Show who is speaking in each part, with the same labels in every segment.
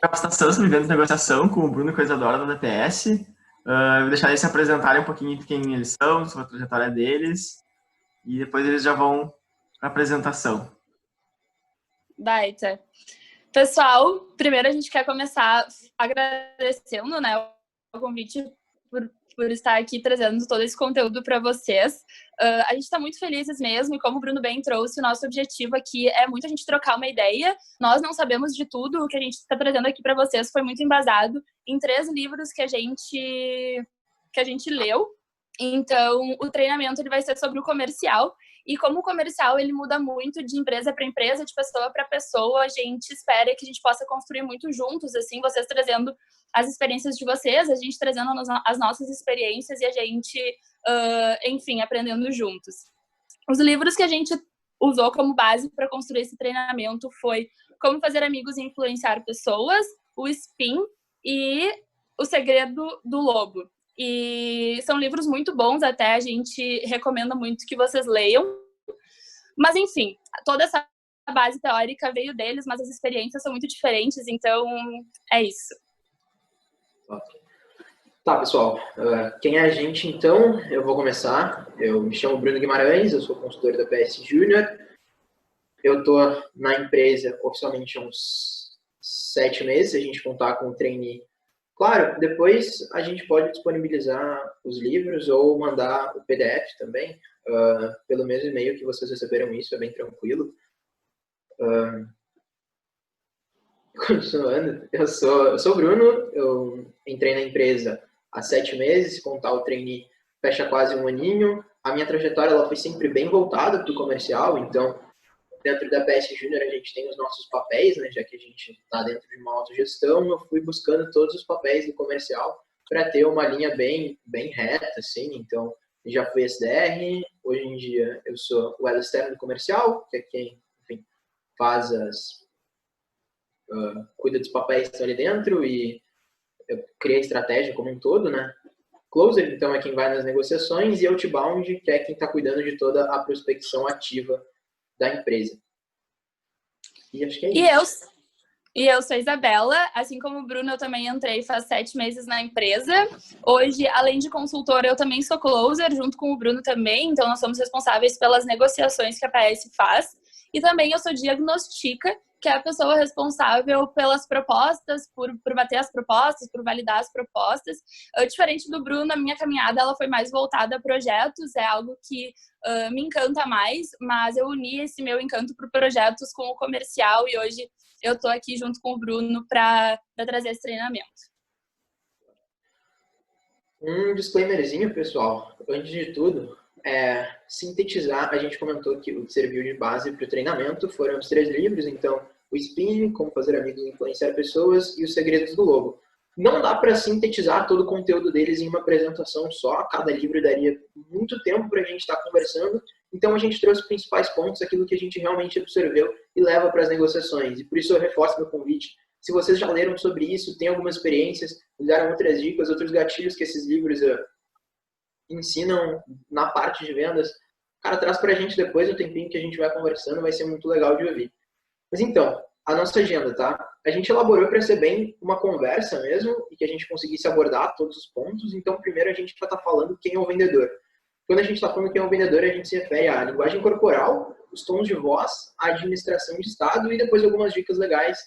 Speaker 1: Capacitação sobre vendas e negociação com o Bruno e com a Isadora da DPS. Eu vou deixar eles se apresentarem um pouquinho de quem eles são, sobre a trajetória deles, e depois eles já vão para a apresentação.
Speaker 2: Baita. Pessoal, primeiro a gente quer começar agradecendo, né, o convite por estar aqui trazendo todo esse conteúdo para vocês. A gente está muito felizes mesmo, e como o Bruno bem trouxe, o nosso objetivo aqui é muito a gente trocar uma ideia. Nós não sabemos de tudo, o que a gente está trazendo aqui para vocês foi muito embasado em 3 livros que a gente leu. Então, o treinamento ele vai ser sobre o comercial. E como o comercial ele muda muito de empresa para empresa, de pessoa para pessoa, a gente espera que a gente possa construir muito juntos, assim, vocês trazendo as experiências de vocês, a gente trazendo as nossas experiências e a gente, enfim, aprendendo juntos. Os livros que a gente usou como base para construir esse treinamento foi Como Fazer Amigos e Influenciar Pessoas, o Spin e O Segredo do Lobo. E são livros muito bons, até a gente recomenda muito que vocês leiam. Mas, enfim, toda essa base teórica veio deles, mas as experiências são muito diferentes, então é isso.
Speaker 3: Tá, pessoal. Quem é a gente, então? Eu vou começar. Eu me chamo Bruno Guimarães, eu sou consultor da PS Júnior. Eu estou na empresa oficialmente há uns 7 meses, se a gente contar com o trainee. Claro, depois a gente pode disponibilizar os livros ou mandar o PDF também, pelo mesmo e-mail que vocês receberam isso, é bem tranquilo. Continuando, eu sou o Bruno, eu entrei na empresa há 7 meses, se contar o trainee fecha quase 1 aninho. A minha trajetória ela foi sempre bem voltada para o comercial, então dentro da PS Júnior a gente tem os nossos papéis, né, já que a gente está dentro de uma autogestão, eu fui buscando todos os papéis do comercial para ter uma linha bem reta, assim. Então, já fui SDR, hoje em dia eu sou o elo externo do comercial, que é quem, enfim, faz cuida dos papéis que estão ali dentro e eu criei a estratégia como um todo, né. Closer, então, é quem vai nas negociações, e Outbound, que é quem está cuidando de toda a prospecção ativa da empresa. E acho que é isso.
Speaker 2: Eu sou a Isabela, assim como o Bruno, eu também entrei faz 7 meses na empresa. Hoje, além de consultora, eu também sou closer, junto com o Bruno também, então nós somos responsáveis pelas negociações que a PS faz. E também eu sou diagnostica, que é a pessoa responsável pelas propostas, por bater as propostas, por validar as propostas. Diferente do Bruno, a minha caminhada ela foi mais voltada a projetos, é algo que me encanta mais, mas eu uni esse meu encanto por projetos com o comercial e hoje eu estou aqui junto com o Bruno para trazer esse treinamento.
Speaker 3: Um disclaimerzinho, pessoal. Antes de tudo, sintetizar, a gente comentou que o que serviu de base para o treinamento foram os 3 livros, então o Spin, Como Fazer Amigos e Influenciar Pessoas, e Os Segredos do Lobo. Não dá para sintetizar todo o conteúdo deles em uma apresentação só, cada livro daria muito tempo para a gente estar conversando, então a gente trouxe os principais pontos, aquilo que a gente realmente absorveu e leva para as negociações, e por isso eu reforço meu convite. Se vocês já leram sobre isso, tem algumas experiências, deram outras dicas, outros gatilhos que esses livros ensinam na parte de vendas, cara, traz pra gente depois o tempinho que a gente vai conversando, vai ser muito legal de ouvir. Mas então, a nossa agenda, tá? A gente elaborou para ser bem uma conversa mesmo e que a gente conseguisse abordar todos os pontos. Então, primeiro a gente vai estar falando quem é o vendedor. Quando a gente está falando quem é o vendedor, a gente se refere à linguagem corporal, os tons de voz, a administração de estado e depois algumas dicas legais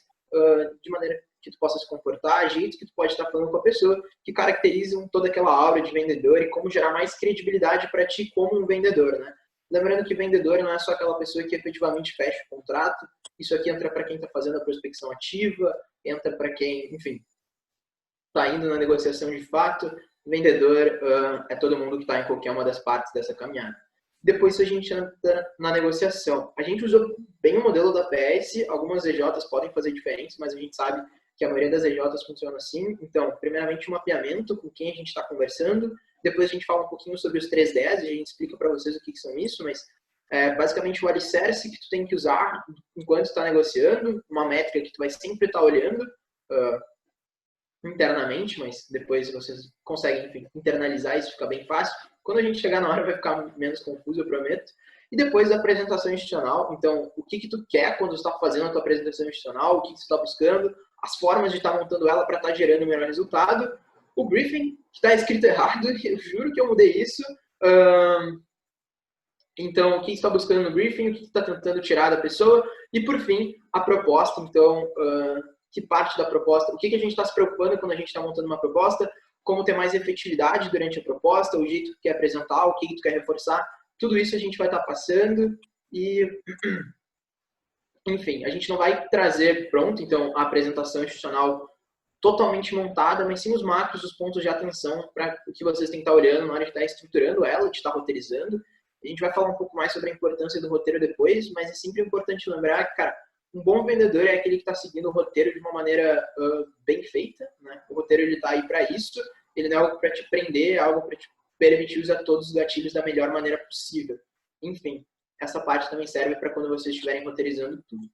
Speaker 3: de maneira que tu possa se comportar, jeito que tu pode estar falando com a pessoa, que caracterizam toda aquela aura de vendedor e como gerar mais credibilidade para ti como um vendedor, né? Lembrando que vendedor não é só aquela pessoa que efetivamente fecha o contrato, isso aqui entra para quem está fazendo a prospecção ativa, entra para quem, enfim, está indo na negociação de fato. Vendedor é todo mundo que está em qualquer uma das partes dessa caminhada. Depois a gente entra na negociação. A gente usou bem o modelo da PS, algumas EJs podem fazer diferentes, mas a gente sabe que a maioria das EJs funciona assim. Então, primeiramente, um mapeamento com quem a gente está conversando. Depois a gente fala um pouquinho sobre os 310 e a gente explica para vocês o que são isso, mas basicamente o alicerce que tu tem que usar enquanto está negociando, uma métrica que tu vai sempre estar olhando internamente, mas depois vocês conseguem, enfim, internalizar isso, fica bem fácil. Quando a gente chegar na hora vai ficar menos confuso, eu prometo. E depois a apresentação institucional, então, o que tu quer quando você está fazendo a tua apresentação institucional, o que você está buscando, as formas de estar montando ela para estar gerando o melhor resultado, o briefing, que está escrito errado, eu juro que eu mudei isso. Então, o que você está buscando no briefing, o que você está tentando tirar da pessoa, e por fim, a proposta, então, que parte da proposta, o que a gente está se preocupando quando a gente está montando uma proposta, como ter mais efetividade durante a proposta, o jeito que tu quer apresentar, o que tu quer reforçar, tudo isso a gente vai estar passando e, enfim, a gente não vai trazer pronto, então, a apresentação institucional totalmente montada, mas sim os macros, os pontos de atenção para o que vocês têm que estar olhando na hora de estar estruturando ela, de estar roteirizando. A gente vai falar um pouco mais sobre a importância do roteiro depois, mas é sempre importante lembrar que, cara, um bom vendedor é aquele que está seguindo o roteiro de uma maneira bem feita, né? O roteiro ele está aí para isso, ele não é algo para te prender, é algo para te permitir usar todos os gatilhos da melhor maneira possível. Enfim, essa parte também serve para quando vocês estiverem roteirizando tudo.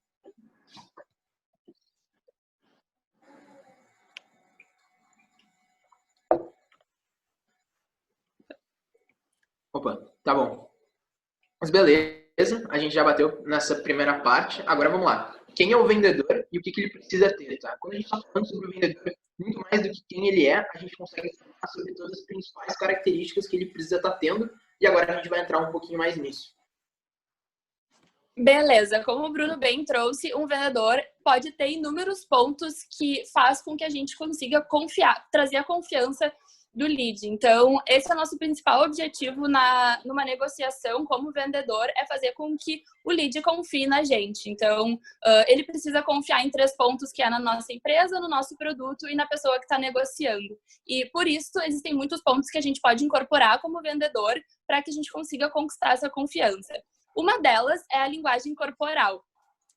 Speaker 3: Opa, tá bom. Mas beleza, a gente já bateu nessa primeira parte. Agora vamos lá. Quem é o vendedor e o que ele precisa ter, tá? Quando a gente está falando sobre o vendedor, muito mais do que quem ele é, a gente consegue falar sobre todas as principais características que ele precisa estar tendo. E agora a gente vai entrar um pouquinho mais nisso.
Speaker 2: Beleza, como o Bruno bem trouxe, um vendedor pode ter inúmeros pontos que faz com que a gente consiga trazer a confiança do lead. Então, esse é o nosso principal objetivo numa negociação como vendedor, é fazer com que o lead confie na gente. Então, ele precisa confiar em 3 pontos, que é na nossa empresa, no nosso produto e na pessoa que está negociando. E, por isso, existem muitos pontos que a gente pode incorporar como vendedor para que a gente consiga conquistar essa confiança. Uma delas é a linguagem corporal.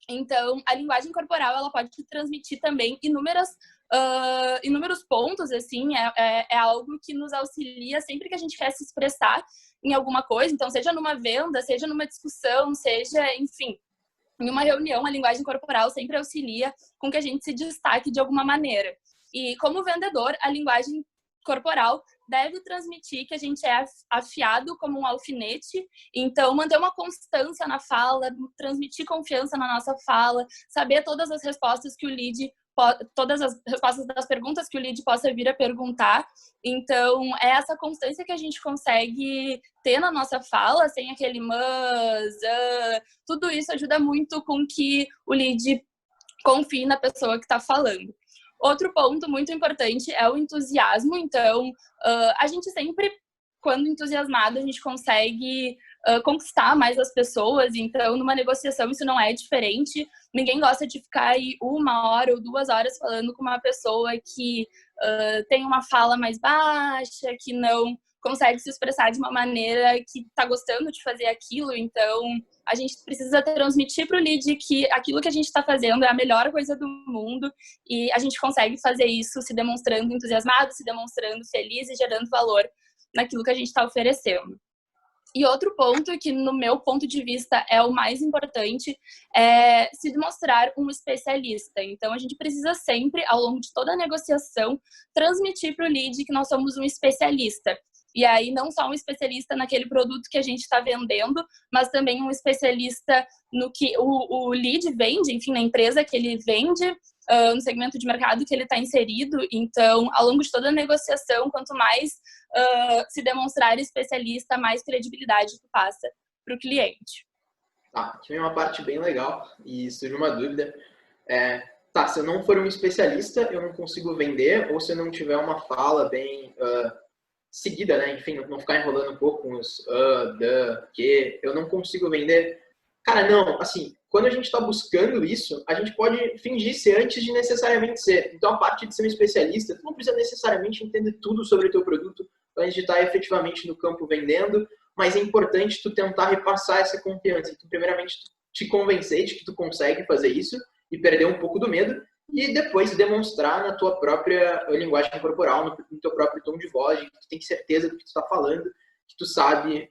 Speaker 2: Então, a linguagem corporal ela pode transmitir também inúmeros pontos, assim, é algo que nos auxilia sempre que a gente quer se expressar em alguma coisa. Então, seja numa venda, seja numa discussão, seja, enfim, em uma reunião, a linguagem corporal sempre auxilia com que a gente se destaque de alguma maneira. E, como vendedor, a linguagem corporal deve transmitir que a gente é afiado como um alfinete, então manter uma constância na fala, transmitir confiança na nossa fala, saber todas as respostas que o lead, todas as respostas das perguntas que o lead possa vir a perguntar. Então, é essa constância que a gente consegue ter na nossa fala, sem aquele mas, tudo isso ajuda muito com que o lead confie na pessoa que está falando. Outro ponto muito importante é o entusiasmo. Então, a gente sempre, quando entusiasmado, a gente consegue conquistar mais as pessoas. Então, numa negociação, isso não é diferente. Ninguém gosta de ficar aí 1 hora ou 2 horas falando com uma pessoa que tem uma fala mais baixa, que não consegue se expressar de uma maneira que está gostando de fazer aquilo. Então, a gente precisa transmitir para o lead que aquilo que a gente está fazendo é a melhor coisa do mundo e a gente consegue fazer isso se demonstrando entusiasmado, se demonstrando feliz e gerando valor naquilo que a gente está oferecendo. E outro ponto que, no meu ponto de vista, é o mais importante, é se demonstrar um especialista. Então, a gente precisa sempre, ao longo de toda a negociação, transmitir para o lead que nós somos um especialista. E aí, não só um especialista naquele produto que a gente está vendendo, mas também um especialista no que o lead vende, enfim, na empresa que ele vende, no segmento de mercado que ele está inserido. Então, ao longo de toda a negociação, quanto mais se demonstrar especialista, mais credibilidade tu passa para o cliente.
Speaker 3: Tá, aqui vem uma parte bem legal e surge uma dúvida. Tá, se eu não for um especialista, eu não consigo vender, ou se eu não tiver uma fala bem seguida, né? Enfim, não ficar enrolando um pouco com os que, eu não consigo vender. Cara, não, assim, quando a gente está buscando isso, a gente pode fingir ser antes de necessariamente ser. Então, a parte de ser um especialista, tu não precisa necessariamente entender tudo sobre o teu produto antes de estar efetivamente no campo vendendo, mas é importante tu tentar repassar essa confiança. Então, primeiramente, te convencer de que tu consegue fazer isso e perder um pouco do medo, e depois demonstrar na tua própria linguagem corporal, no teu próprio tom de voz, que tu tem certeza do que tu está falando, que tu sabe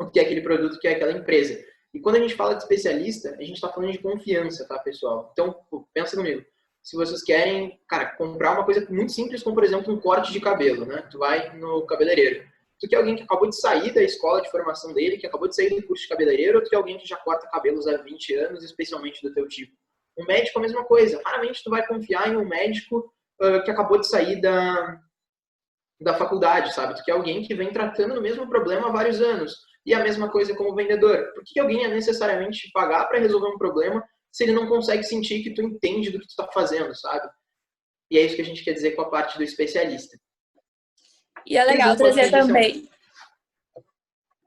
Speaker 3: o que é aquele produto, o que é aquela empresa. E quando a gente fala de especialista, a gente está falando de confiança, tá, pessoal? Então, pensa comigo. Se vocês querem, cara, comprar uma coisa muito simples, como, por exemplo, um corte de cabelo, né? Tu vai no cabeleireiro. Tu quer alguém que acabou de sair da escola de formação dele, que acabou de sair do curso de cabeleireiro, ou tu quer alguém que já corta cabelos há 20 anos, especialmente do teu tipo? Um médico é a mesma coisa. Raramente tu vai confiar em um médico que acabou de sair da faculdade, sabe? Tu quer alguém que vem tratando o mesmo problema há vários anos. E a mesma coisa como vendedor. Por que alguém é necessariamente pagar para resolver um problema se ele não consegue sentir que tu entende do que tu está fazendo, sabe? E é isso que a gente quer dizer com a parte do especialista.
Speaker 2: E é legal trazer também.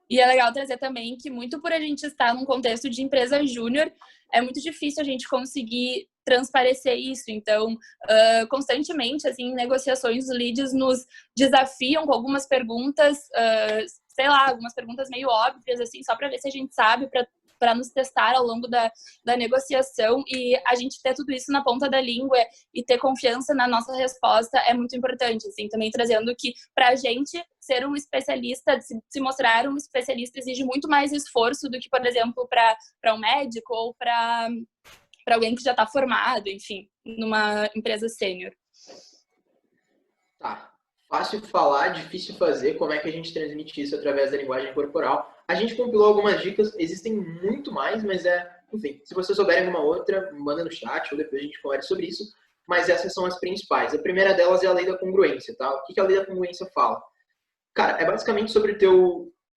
Speaker 2: E é legal trazer também que muito por a gente estar num contexto de empresa júnior, é muito difícil a gente conseguir transparecer isso. Então, constantemente, assim, em negociações, os leads nos desafiam com algumas perguntas, sei lá, algumas perguntas meio óbvias, assim, só para ver se a gente sabe, para nos testar ao longo da negociação, e a gente ter tudo isso na ponta da língua e ter confiança na nossa resposta é muito importante, assim, também trazendo que para a gente ser um especialista, se mostrar um especialista exige muito mais esforço do que, por exemplo, para um médico ou para alguém que já está formado, enfim, numa empresa sênior.
Speaker 3: Tá. Fácil falar, difícil fazer. Como é que a gente transmite isso através da linguagem corporal? A gente compilou algumas dicas, existem muito mais, mas enfim, se vocês souberem alguma outra, manda no chat ou depois a gente conversa sobre isso. Mas essas são as principais. A primeira delas é a lei da congruência, tá? O que a lei da congruência fala? Cara, é basicamente sobre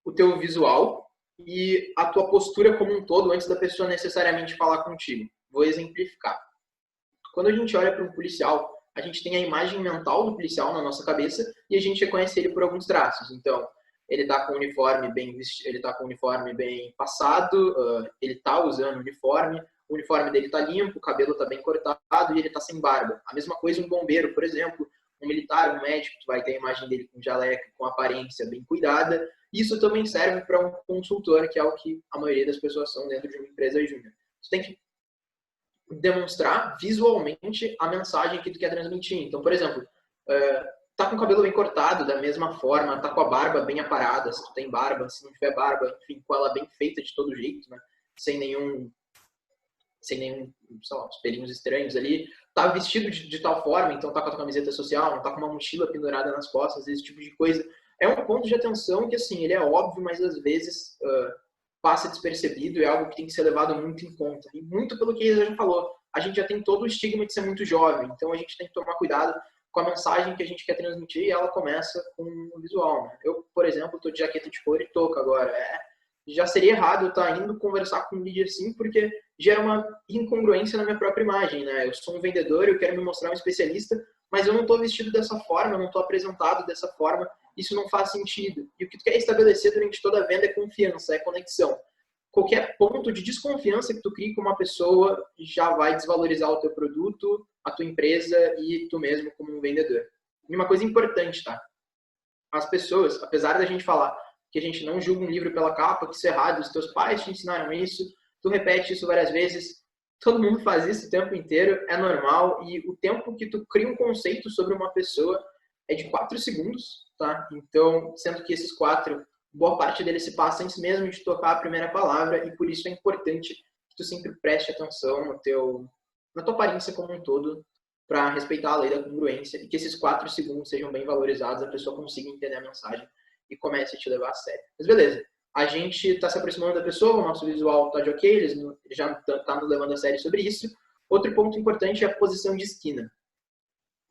Speaker 3: o teu visual e a tua postura como um todo antes da pessoa necessariamente falar contigo. Vou exemplificar. Quando a gente olha para um policial, a gente tem a imagem mental do policial na nossa cabeça e a gente reconhece ele por alguns traços. Então, ele está com o uniforme bem vestido, ele está com o uniforme bem passado, ele está usando o uniforme dele está limpo, o cabelo está bem cortado e ele está sem barba. A mesma coisa um bombeiro, por exemplo, um militar, um médico, tu vai ter a imagem dele com jaleco, com aparência bem cuidada. Isso também serve para um consultor, que é o que a maioria das pessoas são dentro de uma empresa júnior. Você tem que demonstrar visualmente a mensagem que tu quer transmitir. Então, por exemplo, tá com o cabelo bem cortado da mesma forma, tá com a barba bem aparada, se tu tem barba, se não tiver barba, enfim, com ela bem feita de todo jeito, né? Sem nenhum, sei lá, os pelinhos estranhos ali. Tá vestido de tal forma, então tá com a tua camiseta social, não tá com uma mochila pendurada nas costas, esse tipo de coisa. É um ponto de atenção que, assim, ele é óbvio, mas às vezes passa despercebido, é algo que tem que ser levado muito em conta. E muito pelo que a Isa já falou, a gente já tem todo o estigma de ser muito jovem, então a gente tem que tomar cuidado com a mensagem que a gente quer transmitir e ela começa com o visual. Né? Eu, por exemplo, estou de jaqueta de couro e touca agora. Já seria errado eu estar indo conversar com um lead assim, porque gera uma incongruência na minha própria imagem. Né? Eu sou um vendedor, eu quero me mostrar um especialista, mas eu não estou vestido dessa forma, eu não estou apresentado dessa forma, isso não faz sentido. E o que tu quer estabelecer durante toda a venda é confiança, é conexão. Qualquer ponto de desconfiança que tu crie com uma pessoa já vai desvalorizar o teu produto, a tua empresa e tu mesmo como um vendedor. E uma coisa importante, tá? As pessoas, apesar da gente falar que a gente não julga um livro pela capa, que isso é errado, os teus pais te ensinaram isso, tu repete isso várias vezes, todo mundo faz isso o tempo inteiro, é normal, e o tempo que tu cria um conceito sobre uma pessoa é de 4 segundos, tá? Então, sendo que esses 4, boa parte deles se passa antes mesmo de tocar a primeira palavra, e por isso é importante que tu sempre preste atenção na tua aparência como um todo, para respeitar a lei da congruência, e que esses 4 segundos sejam bem valorizados, a pessoa consiga entender a mensagem e comece a te levar a sério. Mas beleza, a gente está se aproximando da pessoa, o nosso visual está de ok, eles já estão nos levando a sério sobre isso. Outro ponto importante é a posição de esquina.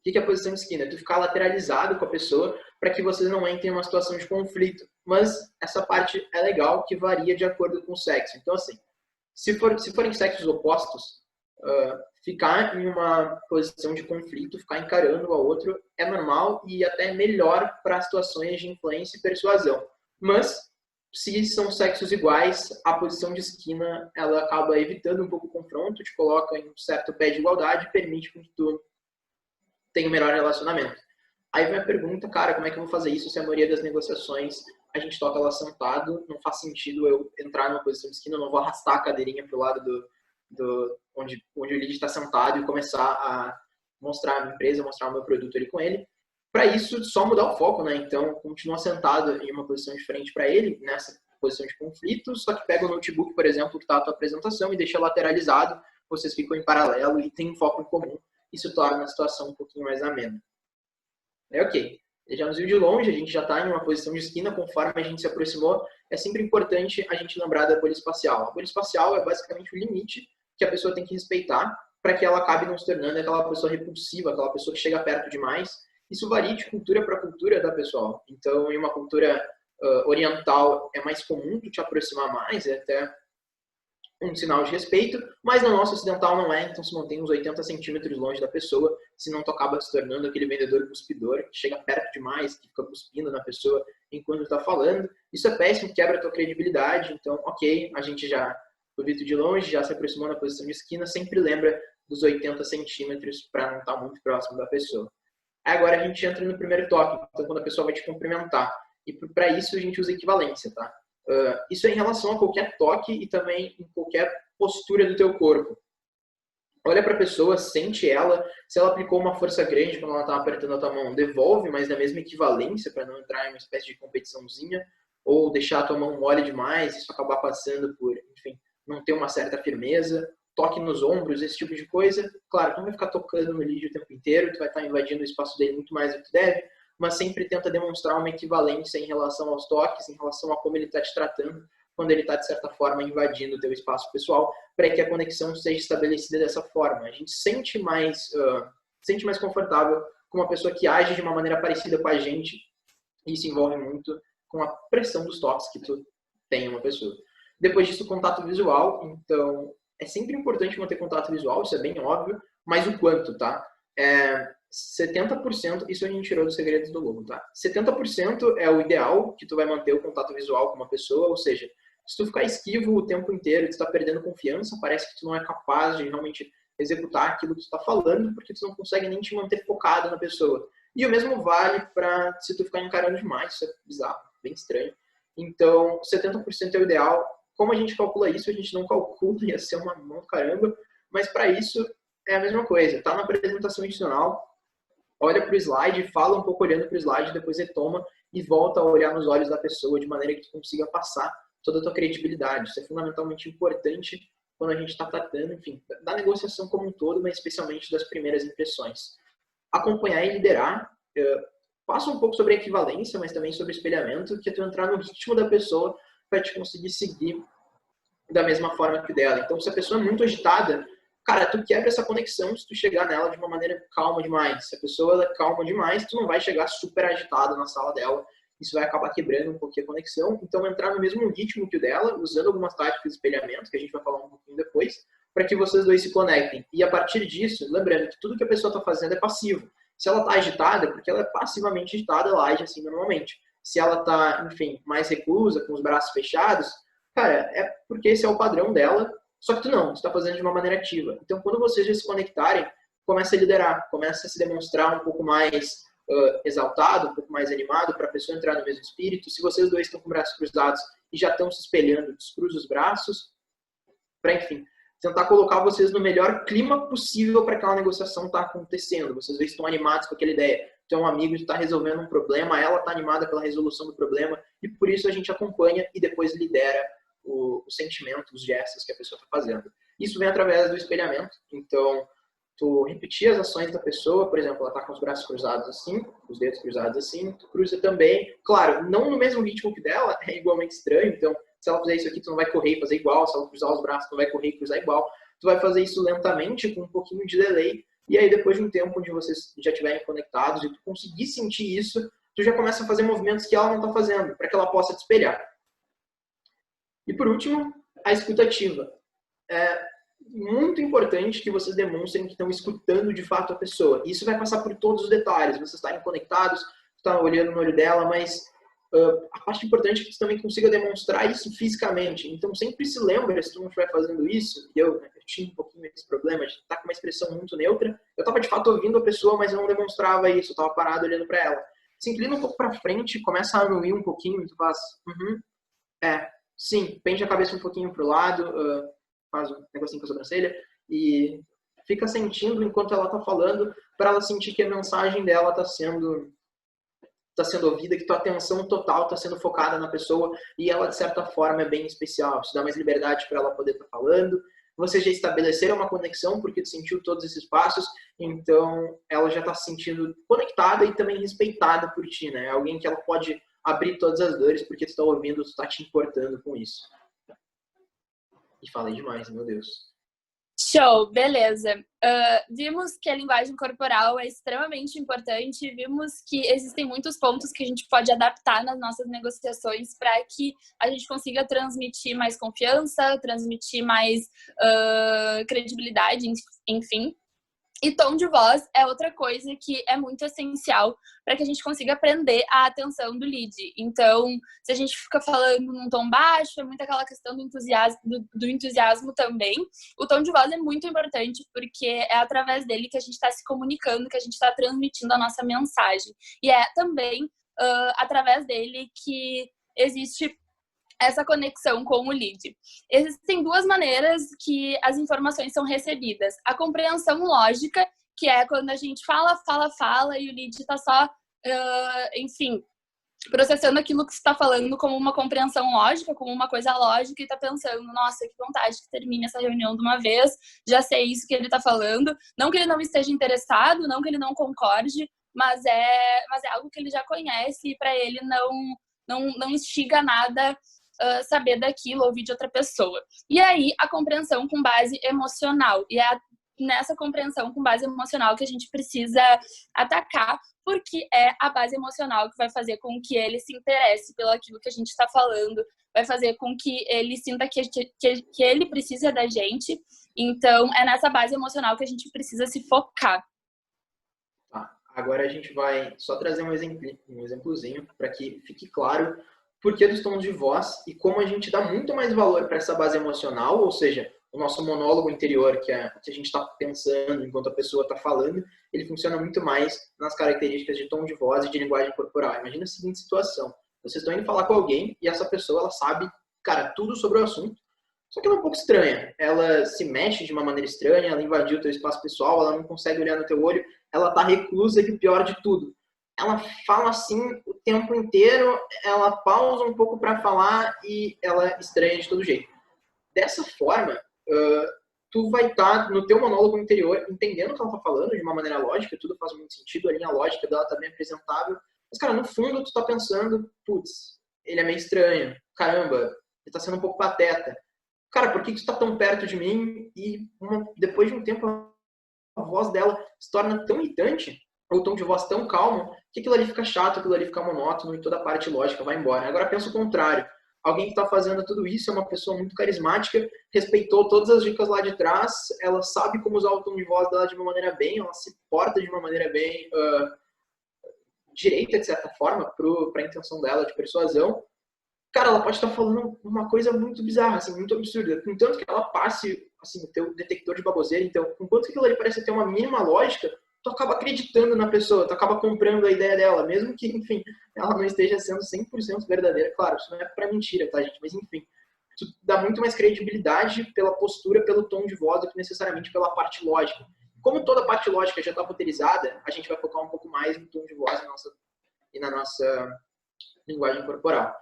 Speaker 3: O que é a posição de esquina? É tu ficar lateralizado com a pessoa para que vocês não entrem em uma situação de conflito. Mas essa parte é legal, que varia de acordo com o sexo. Então, assim, se forem sexos opostos, ficar em uma posição de conflito, ficar encarando o outro é normal e até melhor para situações de influência e persuasão. Mas, se são sexos iguais, a posição de esquina ela acaba evitando um pouco o confronto, te coloca em um certo pé de igualdade e permite que tu tenha um melhor relacionamento. Aí vem a pergunta, cara, como é que eu vou fazer isso se a maioria das negociações a gente toca lá sentado, não faz sentido eu entrar numa posição de esquina, eu não vou arrastar a cadeirinha pro lado onde o lead está sentado e começar a mostrar a minha empresa, mostrar o meu produto ali com ele. Para isso, só mudar o foco, né? Então, continua sentado em uma posição diferente para ele, nessa posição de conflito, só que pega o notebook, por exemplo, que está a tua apresentação e deixa lateralizado, vocês ficam em paralelo e tem um foco em comum. Isso torna a situação um pouquinho mais amena. Ok. Ele já nos viu de longe, a gente já está em uma posição de esquina, conforme a gente se aproximou, é sempre importante a gente lembrar da bolha espacial. A bolha espacial é basicamente o limite que a pessoa tem que respeitar para que ela acabe não se tornando aquela pessoa repulsiva, aquela pessoa que chega perto demais. Isso varia de cultura para cultura, tá, pessoal? Então, em uma cultura oriental, é mais comum tu te aproximar mais, é até um sinal de respeito, mas na nossa ocidental não é, então se mantém uns 80 centímetros longe da pessoa, senão tu acaba se tornando aquele vendedor cuspidor, que chega perto demais, que fica cuspindo na pessoa enquanto está falando. Isso é péssimo, quebra a tua credibilidade, então, ok, a gente já foi visto de longe, já se aproximou na posição de esquina, sempre lembra dos 80 centímetros para não estar muito próximo da pessoa. Aí agora a gente entra no primeiro toque, então quando a pessoa vai te cumprimentar, e para isso a gente usa equivalência, tá? Isso é em relação a qualquer toque e também em qualquer postura do teu corpo. Olha para a pessoa, sente ela, se ela aplicou uma força grande quando ela está apertando a tua mão, devolve, mas na mesma equivalência para não entrar em uma espécie de competiçãozinha, ou deixar a tua mão mole demais, isso acabar passando por, enfim, não ter uma certa firmeza, toque nos ombros, esse tipo de coisa. Claro, tu não vai ficar tocando no Lídio o tempo inteiro, tu vai estar invadindo o espaço dele muito mais do que tu deve, mas sempre tenta demonstrar uma equivalência em relação aos toques, em relação a como ele está te tratando, quando ele está, de certa forma, invadindo o teu espaço pessoal, para que a conexão seja estabelecida dessa forma. A gente sente mais confortável com uma pessoa que age de uma maneira parecida com a gente, e isso envolve muito com a pressão dos toques que tu tem em uma pessoa. Depois disso, contato visual. Então, é sempre importante manter contato visual, isso é bem óbvio, mas o quanto, tá? 70%, isso a gente tirou dos segredos do lobo, tá? 70% é o ideal que tu vai manter o contato visual com uma pessoa, ou seja, se tu ficar esquivo o tempo inteiro, tu tá perdendo confiança, parece que tu não é capaz de realmente executar aquilo que tu tá falando, porque tu não consegue nem te manter focado na pessoa. E o mesmo vale para se tu ficar encarando demais, isso é bizarro, bem estranho. Então, 70% é o ideal. Como a gente calcula isso? A gente não calcula, ia ser uma mão do caramba, mas para isso é a mesma coisa. Tá na apresentação institucional, olha para o slide, fala um pouco olhando para o slide, depois retoma e volta a olhar nos olhos da pessoa de maneira que tu consiga passar toda a tua credibilidade. Isso é fundamentalmente importante quando a gente está tratando, enfim, da negociação como um todo, mas especialmente das primeiras impressões. Acompanhar e liderar, passa um pouco sobre a equivalência, mas também sobre o espelhamento, que é tu entrar no ritmo da pessoa para te conseguir seguir da mesma forma que dela. Então, se a pessoa é muito agitada, cara, tu quebra essa conexão se tu chegar nela de uma maneira calma demais. Se a pessoa é calma demais, tu não vai chegar super agitado na sala dela. Isso vai acabar quebrando um pouquinho a conexão. Então, entrar no mesmo ritmo que o dela, usando algumas táticas de espelhamento, que a gente vai falar um pouquinho depois, para que vocês dois se conectem. E a partir disso, lembrando que tudo que a pessoa está fazendo é passivo. Se ela está agitada, porque ela é passivamente agitada, ela age assim normalmente. Se ela está, enfim, mais reclusa, com os braços fechados, cara, é porque esse é o padrão dela. Só que tu não, tu está fazendo de uma maneira ativa. Então, quando vocês já se conectarem, começa a liderar, começa a se demonstrar um pouco mais exaltado, um pouco mais animado, para a pessoa entrar no mesmo espírito. Se vocês dois estão com braços cruzados e já estão se espelhando, descruza os braços, para, enfim, tentar colocar vocês no melhor clima possível para aquela negociação estar acontecendo. Vocês dois estão animados com aquela ideia. Tu é um amigo, tu está resolvendo um problema, ela está animada pela resolução do problema, e por isso a gente acompanha e depois lidera o sentimento, os gestos que a pessoa está fazendo. Isso vem através do espelhamento. Então, tu repetir as ações da pessoa, por exemplo, ela está com os braços cruzados assim, os dedos cruzados assim, tu cruza também. Claro, não no mesmo ritmo que dela, é igualmente estranho. Então, se ela fizer isso aqui, tu não vai correr e fazer igual. Se ela cruzar os braços, tu não vai correr e cruzar igual. Tu vai fazer isso lentamente, com um pouquinho de delay. E aí, depois de um tempo onde vocês já estiverem conectados e tu conseguir sentir isso, tu já começa a fazer movimentos que ela não está fazendo, para que ela possa te espelhar. E por último, a escutativa. É muito importante que vocês demonstrem que estão escutando de fato a pessoa. Isso vai passar por todos os detalhes. Vocês estarem conectados, estar olhando no olho dela, mas a parte importante é que você também consiga demonstrar isso fisicamente. Então sempre se lembra, se tu não estiver fazendo isso, e eu tinha um pouquinho esse problema de estar com uma expressão muito neutra, eu estava de fato ouvindo a pessoa, mas eu não demonstrava isso, eu estava parado olhando para ela. Se inclina um pouco para frente, começa a anuir um pouquinho, e tu faz, sim, pende a cabeça um pouquinho para o lado, faz um negocinho com a sobrancelha e fica sentindo enquanto ela está falando, para ela sentir que a mensagem dela está sendo ouvida, que tua atenção total está sendo focada na pessoa e ela, de certa forma, é bem especial. Isso dá mais liberdade para ela poder estar falando. vocês já estabeleceram uma conexão porque tu sentiu todos esses passos, então ela já está se sentindo conectada e também respeitada por ti, né? É alguém que ela pode abrir todas as dores porque tu está ouvindo, tu está te importando com isso. E falei demais, meu Deus.
Speaker 2: Show, beleza. Vimos que a linguagem corporal é extremamente importante, vimos que existem muitos pontos que a gente pode adaptar nas nossas negociações para que a gente consiga transmitir mais confiança, transmitir mais credibilidade, enfim. E tom de voz é outra coisa que é muito essencial para que a gente consiga prender a atenção do lead. Então, se a gente fica falando num tom baixo, é muito aquela questão do entusiasmo também. O tom de voz é muito importante porque é através dele que a gente está se comunicando, que a gente está transmitindo a nossa mensagem. E é também através dele que existe essa conexão com o lead. Existem duas maneiras que as informações são recebidas. A compreensão lógica, que é quando a gente fala e o lead está só, enfim, processando aquilo que você está falando como uma compreensão lógica, como uma coisa lógica e está pensando, nossa, que vontade que termine essa reunião de uma vez, já sei isso que ele está falando. Não que ele não esteja interessado, não que ele não concorde, mas é algo que ele já conhece e para ele não instiga nada saber daquilo, ouvir de outra pessoa. E aí, a compreensão com base emocional. E é nessa compreensão com base emocional que a gente precisa atacar, porque é a base emocional que vai fazer com que ele se interesse pelo aquilo que a gente está falando, vai fazer com que ele sinta que ele precisa da gente. Então, é nessa base emocional que a gente precisa se focar.
Speaker 3: Tá. Agora a gente vai só trazer um exemplozinho para que fique claro porquê dos tons de voz e como a gente dá muito mais valor para essa base emocional, ou seja, o nosso monólogo interior, que a gente está pensando enquanto a pessoa está falando, ele funciona muito mais nas características de tom de voz e de linguagem corporal. Imagina a seguinte situação: vocês estão indo falar com alguém e essa pessoa, ela sabe, cara, tudo sobre o assunto, só que ela é um pouco estranha. Ela se mexe de uma maneira estranha, ela invadiu o teu espaço pessoal, ela não consegue olhar no teu olho, ela está reclusa e o pior de tudo, ela fala assim o tempo inteiro, ela pausa um pouco para falar e ela estranha de todo jeito. Dessa forma, tu vai estar no teu monólogo interior entendendo o que ela está falando de uma maneira lógica, tudo faz muito sentido, a linha lógica dela está bem apresentável, mas, cara, no fundo tu está pensando, putz, ele é meio estranho, caramba, ele está sendo um pouco pateta. Cara, por que tu está tão perto de mim? E depois de um tempo a voz dela se torna tão irritante, ou o tom de voz tão calmo, que aquilo ali fica chato, aquilo ali fica monótono e toda a parte lógica vai embora. Agora pensa o contrário. Alguém que está fazendo tudo isso é uma pessoa muito carismática, respeitou todas as dicas lá de trás, ela sabe como usar o tom de voz dela de uma maneira bem, ela se porta de uma maneira bem direita, de certa forma, para a intenção dela de persuasão. Cara, ela pode estar falando uma coisa muito bizarra, assim, muito absurda. Contanto que ela passe assim, o teu detector de baboseira, então, contanto que aquilo ali parece ter uma mínima lógica, tu acaba acreditando na pessoa, tu acaba comprando a ideia dela, mesmo que, enfim, ela não esteja sendo 100% verdadeira. Claro, isso não é pra mentira, tá, gente? Mas, enfim, tu dá muito mais credibilidade pela postura, pelo tom de voz, do que necessariamente pela parte lógica. Como toda parte lógica já está roteirizada, a gente vai focar um pouco mais no tom de voz e na nossa linguagem corporal.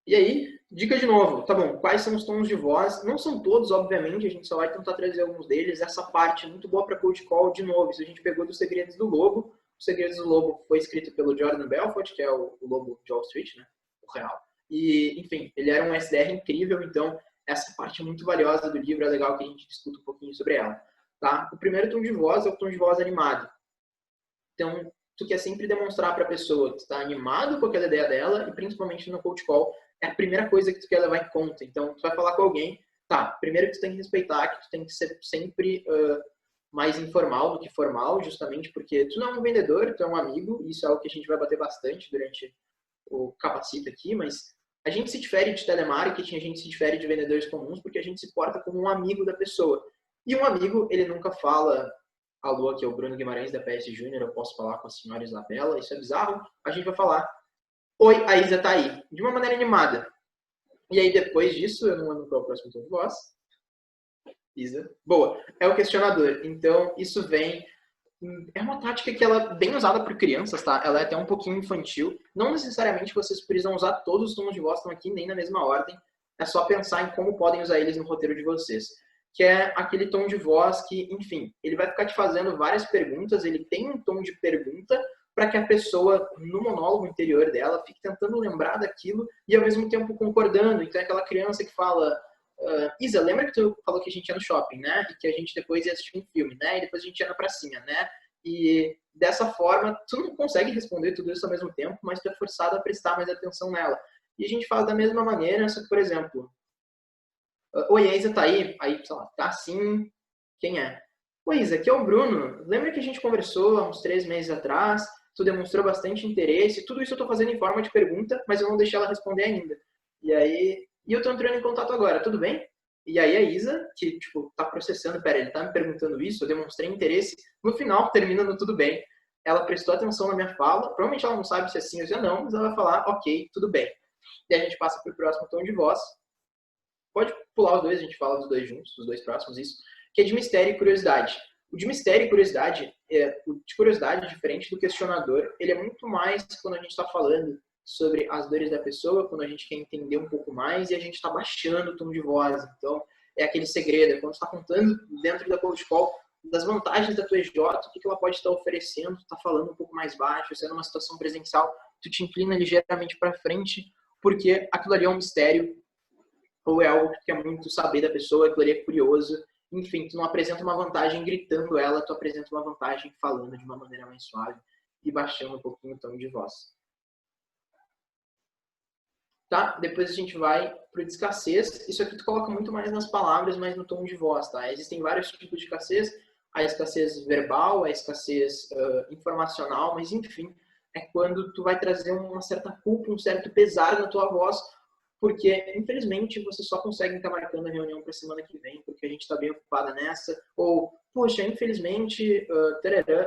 Speaker 3: E aí, dica de novo, tá bom, quais são os tons de voz? Não são todos, obviamente, a gente só vai tentar trazer alguns deles. Essa parte muito boa para cold call, de novo, isso a gente pegou dos Segredos do Lobo. Os Segredos do Lobo foi escrito pelo Jordan Belfort, que é o lobo de Wall Street, né, o real. E, enfim, ele era um SDR incrível, então essa parte é muito valiosa do livro, é legal que a gente discuta um pouquinho sobre ela. Tá? O primeiro tom de voz é o tom de voz animado. Então, tu quer sempre demonstrar para a pessoa que tu está animado com aquela ideia dela, e principalmente no cold call, é a primeira coisa que tu quer levar em conta. Então, tu vai falar com alguém, tá, primeiro que tu tem que respeitar, que tu tem que ser sempre mais informal do que formal, justamente porque tu não é um vendedor, tu é um amigo, e isso é algo que a gente vai bater bastante durante o Capacita aqui, mas a gente se difere de telemarketing, a gente se difere de vendedores comuns, porque a gente se porta como um amigo da pessoa. E um amigo, ele nunca fala, alô, aqui é o Bruno Guimarães da PS Júnior, eu posso falar com a senhora Isabela, isso é bizarro, a gente vai falar, oi, a Isa tá aí, de uma maneira animada. E aí, depois disso, eu não lembro qual é o próximo tom de voz. Isa. Boa. É o questionador. Então, isso vem... É uma tática que ela é bem usada por crianças, tá? Ela é até um pouquinho infantil. Não necessariamente vocês precisam usar todos os tons de voz que estão aqui, nem na mesma ordem. é só pensar em como podem usar eles no roteiro de vocês. Que é aquele tom de voz que, enfim, ele vai ficar te fazendo várias perguntas, ele tem um tom de pergunta para que a pessoa, no monólogo interior dela, fique tentando lembrar daquilo e ao mesmo tempo concordando. Então é aquela criança que fala, Isa, lembra que tu falou que a gente ia no shopping, né? E que a gente depois ia assistir um filme, né? E depois a gente ia na pracinha, né? E dessa forma, tu não consegue responder tudo isso ao mesmo tempo, mas tu é forçado a prestar mais atenção nela. E a gente faz da mesma maneira, só que, por exemplo, oi, a Isa tá aí? Aí, sei lá, tá sim. Quem é? Oi, Isa, aqui é o Bruno. Lembra que a gente conversou há uns 3 meses atrás? Tu demonstrou bastante interesse. Tudo isso eu tô fazendo em forma de pergunta, mas eu não deixei ela responder ainda. E eu tô entrando em contato agora, tudo bem? E aí a Isa, que, tipo, tá processando, pera, ele tá me perguntando isso, eu demonstrei interesse. No final, termina no tudo bem. Ela prestou atenção na minha fala. Provavelmente ela não sabe se é sim ou se é não, mas ela vai falar, ok, tudo bem. E a gente passa pro próximo tom de voz. Pode pular os dois, a gente fala dos dois juntos, dos dois próximos, isso. Que é de mistério e curiosidade. O de mistério e curiosidade, o de curiosidade, diferente do questionador, ele é muito mais quando a gente está falando sobre as dores da pessoa, quando a gente quer entender um pouco mais e a gente está baixando o tom de voz. Então, é aquele segredo, é quando você está contando dentro da cold call das vantagens da tua EJ, o que ela pode estar oferecendo, tu está falando um pouco mais baixo, se é numa situação presencial, tu te inclina ligeiramente para frente, porque aquilo ali é um mistério, ou é algo que quer muito saber da pessoa, aquilo ali é curioso. Enfim, tu não apresenta uma vantagem gritando ela, tu apresenta uma vantagem falando de uma maneira mais suave e baixando um pouquinho o tom de voz. Tá? Depois a gente vai para o de escassez. Isso aqui tu coloca muito mais nas palavras, mas no tom de voz, tá? Existem vários tipos de escassez. A escassez verbal, a escassez informacional, mas enfim, é quando tu vai trazer uma certa culpa, um certo pesar na tua voz, porque, infelizmente, você só consegue estar marcando a reunião para a semana que vem, porque a gente está bem ocupada nessa, ou, poxa, infelizmente,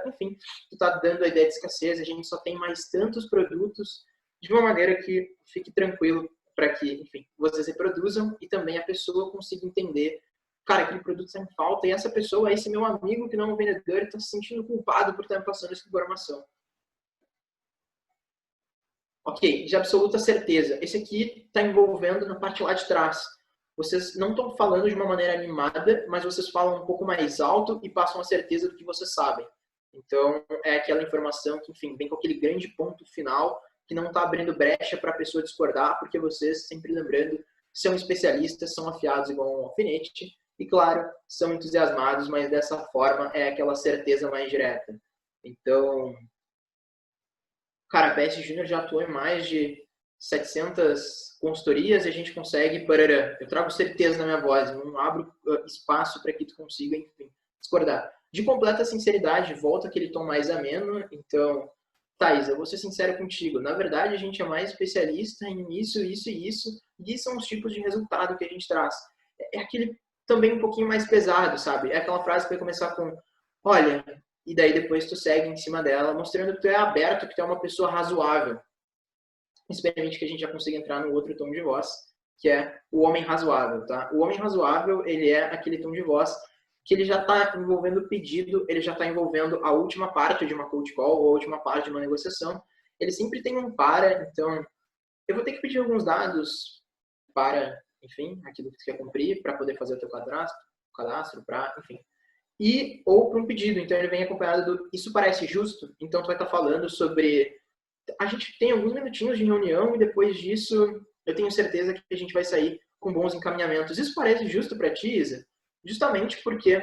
Speaker 3: enfim, tu está dando a ideia de escassez, a gente só tem mais tantos produtos, de uma maneira que fique tranquilo para que, enfim, vocês reproduzam e também a pessoa consiga entender, cara, aquele produto está em falta, e essa pessoa, esse meu amigo que não é um vendedor, está se sentindo culpado por estar me passando essa informação. Ok, de absoluta certeza. Esse aqui está envolvendo na parte lá de trás. Vocês não estão falando de uma maneira animada, mas vocês falam um pouco mais alto e passam a certeza do que vocês sabem. Então, é aquela informação que, enfim, vem com aquele grande ponto final que não está abrindo brecha para a pessoa discordar, porque vocês, sempre lembrando, são especialistas, são afiados igual um alfinete e, claro, são entusiasmados, mas dessa forma é aquela certeza mais direta. Então, cara, a PS Júnior já atuou em mais de 700 consultorias e a gente consegue, eu trago certeza na minha voz, não abro espaço para que tu consiga, enfim, discordar. De completa sinceridade, volta aquele tom mais ameno, então, Thaís, eu vou ser sincero contigo, na verdade a gente é mais especialista em isso, isso e isso, e são os tipos de resultado que a gente traz. É aquele também um pouquinho mais pesado, sabe? É aquela frase que vai começar com, olha, e daí depois tu segue em cima dela, mostrando que tu é aberto, que tu é uma pessoa razoável. Experimente que a gente já consiga entrar no outro tom de voz, que é o homem razoável, tá? O homem razoável, ele é aquele tom de voz que ele já está envolvendo o pedido, ele já está envolvendo a última parte de uma cold call ou a última parte de uma negociação. Ele sempre tem um para, então eu vou ter que pedir alguns dados para, enfim, aquilo que tu quer cumprir, para poder fazer o teu cadastro, para, enfim, e ou para um pedido. Então ele vem acompanhado do isso parece justo? Então tu vai estar falando sobre a gente tem alguns minutinhos de reunião e depois disso eu tenho certeza que a gente vai sair com bons encaminhamentos. Isso parece justo para ti, Isa? Justamente porque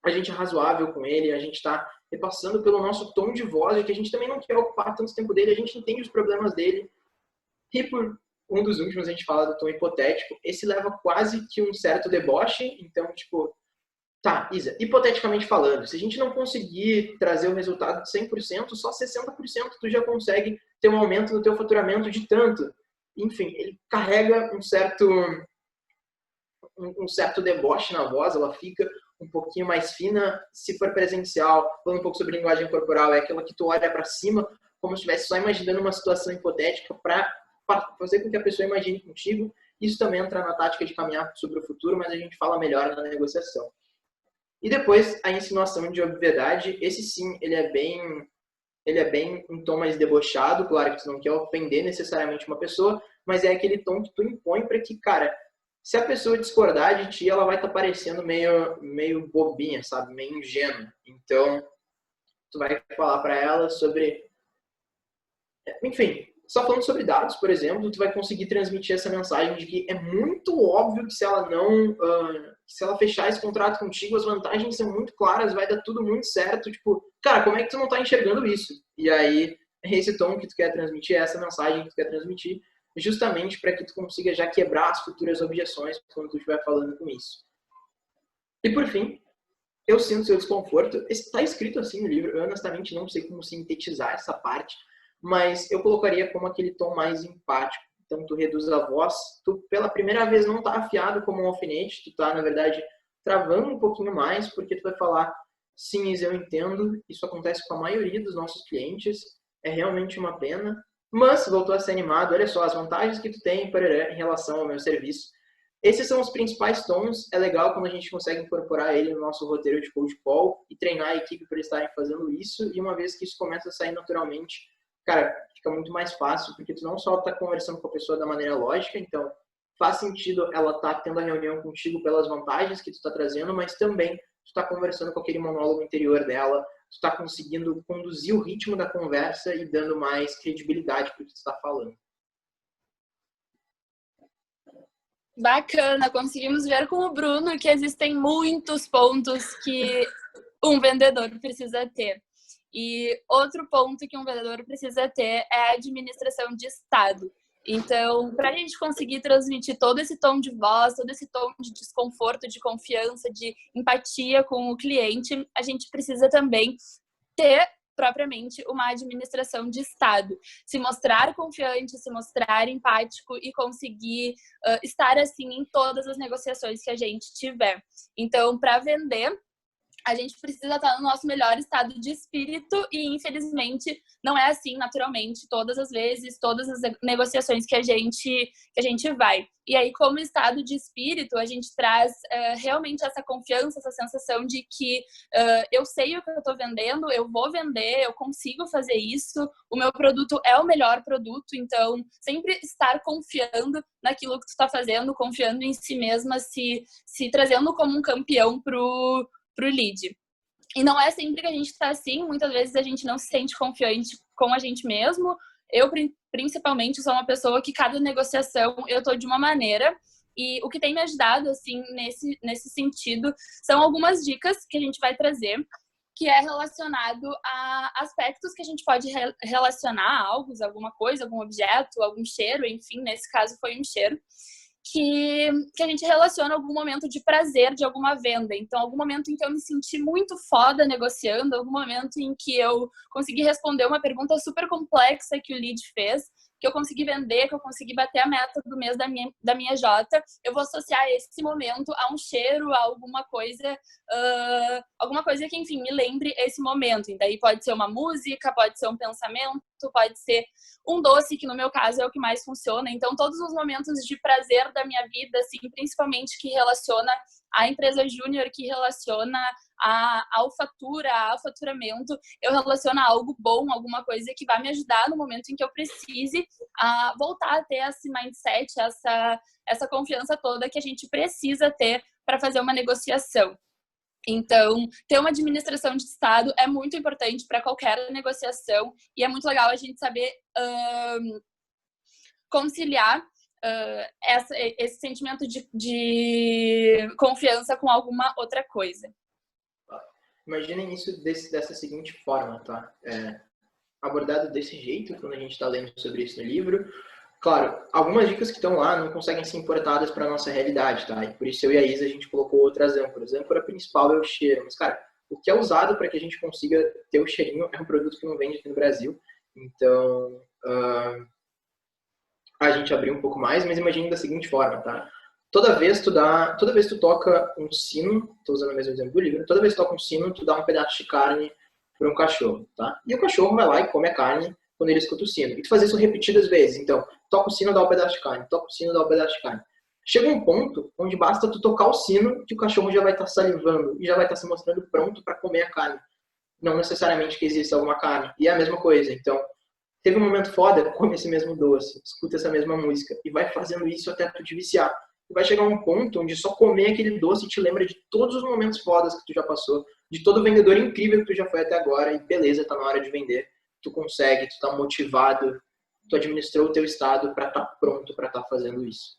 Speaker 3: a gente é razoável com ele, a gente está repassando pelo nosso tom de voz, e que a gente também não quer ocupar tanto tempo dele, a gente entende os problemas dele. E por um dos últimos a gente fala do tom hipotético, esse leva quase que um certo deboche, então, tipo, tá, Isa, hipoteticamente falando, se a gente não conseguir trazer o resultado de 100%, só 60% tu já consegue ter um aumento no teu faturamento de tanto. Enfim, ele carrega um certo deboche na voz, ela fica um pouquinho mais fina. Se for presencial, falando um pouco sobre linguagem corporal, é aquela que tu olha para cima, como se estivesse só imaginando uma situação hipotética para fazer com que a pessoa imagine contigo. Isso também entra na tática de caminhar sobre o futuro, mas a gente fala melhor na negociação. E depois, a insinuação de obviedade, esse sim, ele é bem um tom mais debochado, claro que tu não quer ofender necessariamente uma pessoa, mas é aquele tom que tu impõe para que, cara, Se a pessoa discordar de ti, ela vai estar parecendo meio bobinha, sabe? Meio ingênua. Então, tu vai falar para ela sobre... Enfim, só falando sobre dados, por exemplo, tu vai conseguir transmitir essa mensagem de que é muito óbvio que se ela não... se ela fechar esse contrato contigo, as vantagens são muito claras, vai dar tudo muito certo. Tipo, cara, como é que tu não tá enxergando isso? E aí, é esse tom que tu quer transmitir, é essa mensagem que tu quer transmitir, justamente para que tu consiga já quebrar as futuras objeções quando tu estiver falando com isso. E por fim, eu sinto seu desconforto. Está escrito assim no livro, eu honestamente não sei como sintetizar essa parte, mas eu colocaria como aquele tom mais empático. Então tu reduz a voz, tu pela primeira vez não tá afiado como um alfinete, tu tá na verdade travando um pouquinho mais, porque tu vai falar: sim, eu entendo, isso acontece com a maioria dos nossos clientes, é realmente uma pena, mas voltou a ser animado, olha só as vantagens que tu tem em relação ao meu serviço. Esses são os principais tons. É legal quando a gente consegue incorporar ele no nosso roteiro de cold call e treinar a equipe para estarem fazendo isso, e uma vez que isso começa a sair naturalmente, cara, fica muito mais fácil, porque tu não só tá conversando com a pessoa da maneira lógica, então faz sentido ela tá tendo a reunião contigo pelas vantagens que tu tá trazendo, mas também tu tá conversando com aquele monólogo interior dela, tu tá conseguindo conduzir o ritmo da conversa e dando mais credibilidade para o que tu tá falando.
Speaker 2: Bacana, conseguimos ver com o Bruno que existem muitos pontos que um vendedor precisa ter. E outro ponto que um vendedor precisa ter é a administração de estado. Então, para a gente conseguir transmitir todo esse tom de voz, todo esse tom de desconforto, de confiança, de empatia com o cliente, a gente precisa também ter propriamente uma administração de estado, se mostrar confiante, se mostrar empático e conseguir estar assim em todas as negociações que a gente tiver. Então, para vender, a gente precisa estar no nosso melhor estado de espírito e, infelizmente, não é assim naturalmente todas as vezes, todas as negociações que a gente vai. E aí, como estado de espírito, a gente traz realmente essa confiança, essa sensação de que eu sei o que eu estou vendendo, eu vou vender, eu consigo fazer isso, o meu produto é o melhor produto, então sempre estar confiando naquilo que tu está fazendo, confiando em si mesma, se trazendo como um campeão pro lead. E não é sempre que a gente está assim, muitas vezes a gente não se sente confiante com a gente mesmo. Eu, principalmente, sou uma pessoa que cada negociação eu tô de uma maneira. E o que tem me ajudado, assim, nesse sentido, são algumas dicas que a gente vai trazer, que é relacionado a aspectos que a gente pode relacionar a algo, alguma coisa, algum objeto, algum cheiro, enfim, nesse caso foi um cheiro, que a gente relaciona algum momento de prazer de alguma venda. Então, algum momento em que eu me senti muito foda negociando, algum momento em que eu consegui responder uma pergunta super complexa que o lead fez, que eu consegui vender, que eu consegui bater a meta do mês da minha Jota, eu vou associar esse momento a um cheiro, a alguma coisa que, enfim, me lembre esse momento. E daí pode ser uma música, pode ser um pensamento, pode ser um doce, que no meu caso é o que mais funciona. Então, todos os momentos de prazer da minha vida, assim, principalmente que relaciona a empresa júnior, que relaciona a alfatura, ao faturamento, eu relaciono a algo bom, alguma coisa que vai me ajudar no momento em que eu precise a voltar a ter esse mindset, essa confiança toda que a gente precisa ter para fazer uma negociação. Então, ter uma administração de estado é muito importante para qualquer negociação e é muito legal a gente saber conciliar esse sentimento de confiança com alguma outra coisa.
Speaker 3: Imaginem isso dessa seguinte forma, tá? Abordado desse jeito, quando a gente está lendo sobre isso no livro. Claro, algumas dicas que estão lá não conseguem ser importadas para a nossa realidade, tá? E por isso eu e a Isa, a gente colocou outras âncoras. A âncora principal é o cheiro. Mas, cara, o que é usado para que a gente consiga ter o cheirinho é um produto que não vende aqui no Brasil. Então, a gente abriu um pouco mais, mas imagine da seguinte forma, tá? Toda vez tu toca um sino, estou usando o mesmo exemplo do livro, toda vez que tu toca um sino, tu dá um pedaço de carne para um cachorro, tá? E o cachorro vai lá e come a carne quando ele escuta o sino. E tu faz isso repetidas vezes. Então, toca o sino, dá um pedaço de carne, toca o sino, dá um pedaço de carne. Chega um ponto onde basta tu tocar o sino que o cachorro já vai estar salivando e já vai estar se mostrando pronto para comer a carne. Não necessariamente que exista alguma carne. E é a mesma coisa. Então, teve um momento foda, come esse mesmo doce, escuta essa mesma música e vai fazendo isso até tu te viciar. tu vai chegar a um ponto onde só comer aquele doce te lembra de todos os momentos fodas que tu já passou, de todo vendedor incrível que tu já foi até agora, e beleza, tá na hora de vender. Tu consegue, tu tá motivado, tu administrou o teu estado para estar pronto para estar fazendo isso.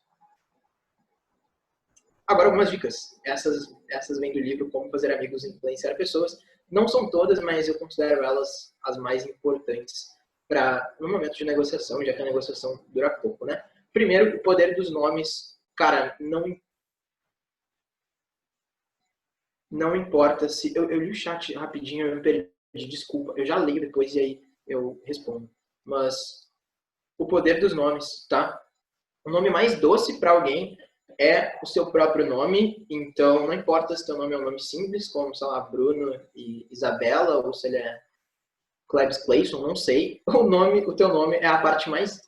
Speaker 3: Agora, algumas dicas. Essas vêm do livro Como Fazer Amigos e Influenciar Pessoas. Não são todas, mas eu considero elas as mais importantes para no momento de negociação, já que a negociação dura pouco, né? Primeiro, o poder dos nomes. Cara, não importa se... Eu li o chat rapidinho, eu me perdi, desculpa. Eu já leio depois e aí eu respondo. Mas o poder dos nomes, tá? O nome mais doce para alguém é o seu próprio nome, então não importa se teu nome é um nome simples, como, sei lá, Bruno e Isabela, ou se ele é Klebs Clayson, não sei. O teu nome é a parte mais,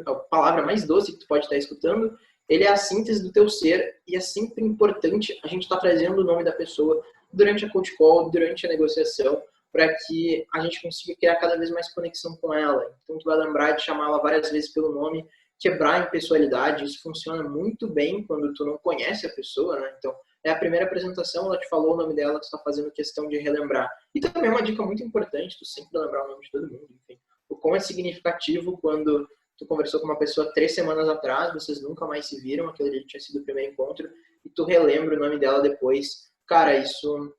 Speaker 3: a palavra mais doce que tu pode estar escutando, ele é a síntese do teu ser, e é sempre importante a gente estar trazendo o nome da pessoa durante a cold call, durante a negociação, para que a gente consiga criar cada vez mais conexão com ela. Então tu vai lembrar de chamá-la várias vezes pelo nome, quebrar a impessoalidade, isso funciona muito bem quando tu não conhece a pessoa, né? Então, é a primeira apresentação, ela te falou o nome dela, tu está fazendo questão de relembrar. E também é uma dica muito importante, tu sempre lembrar o nome de todo mundo, enfim. O quão é significativo quando tu conversou com uma pessoa 3 semanas atrás, vocês nunca mais se viram, aquele ali tinha sido o primeiro encontro, e tu relembra o nome dela depois. Cara, isso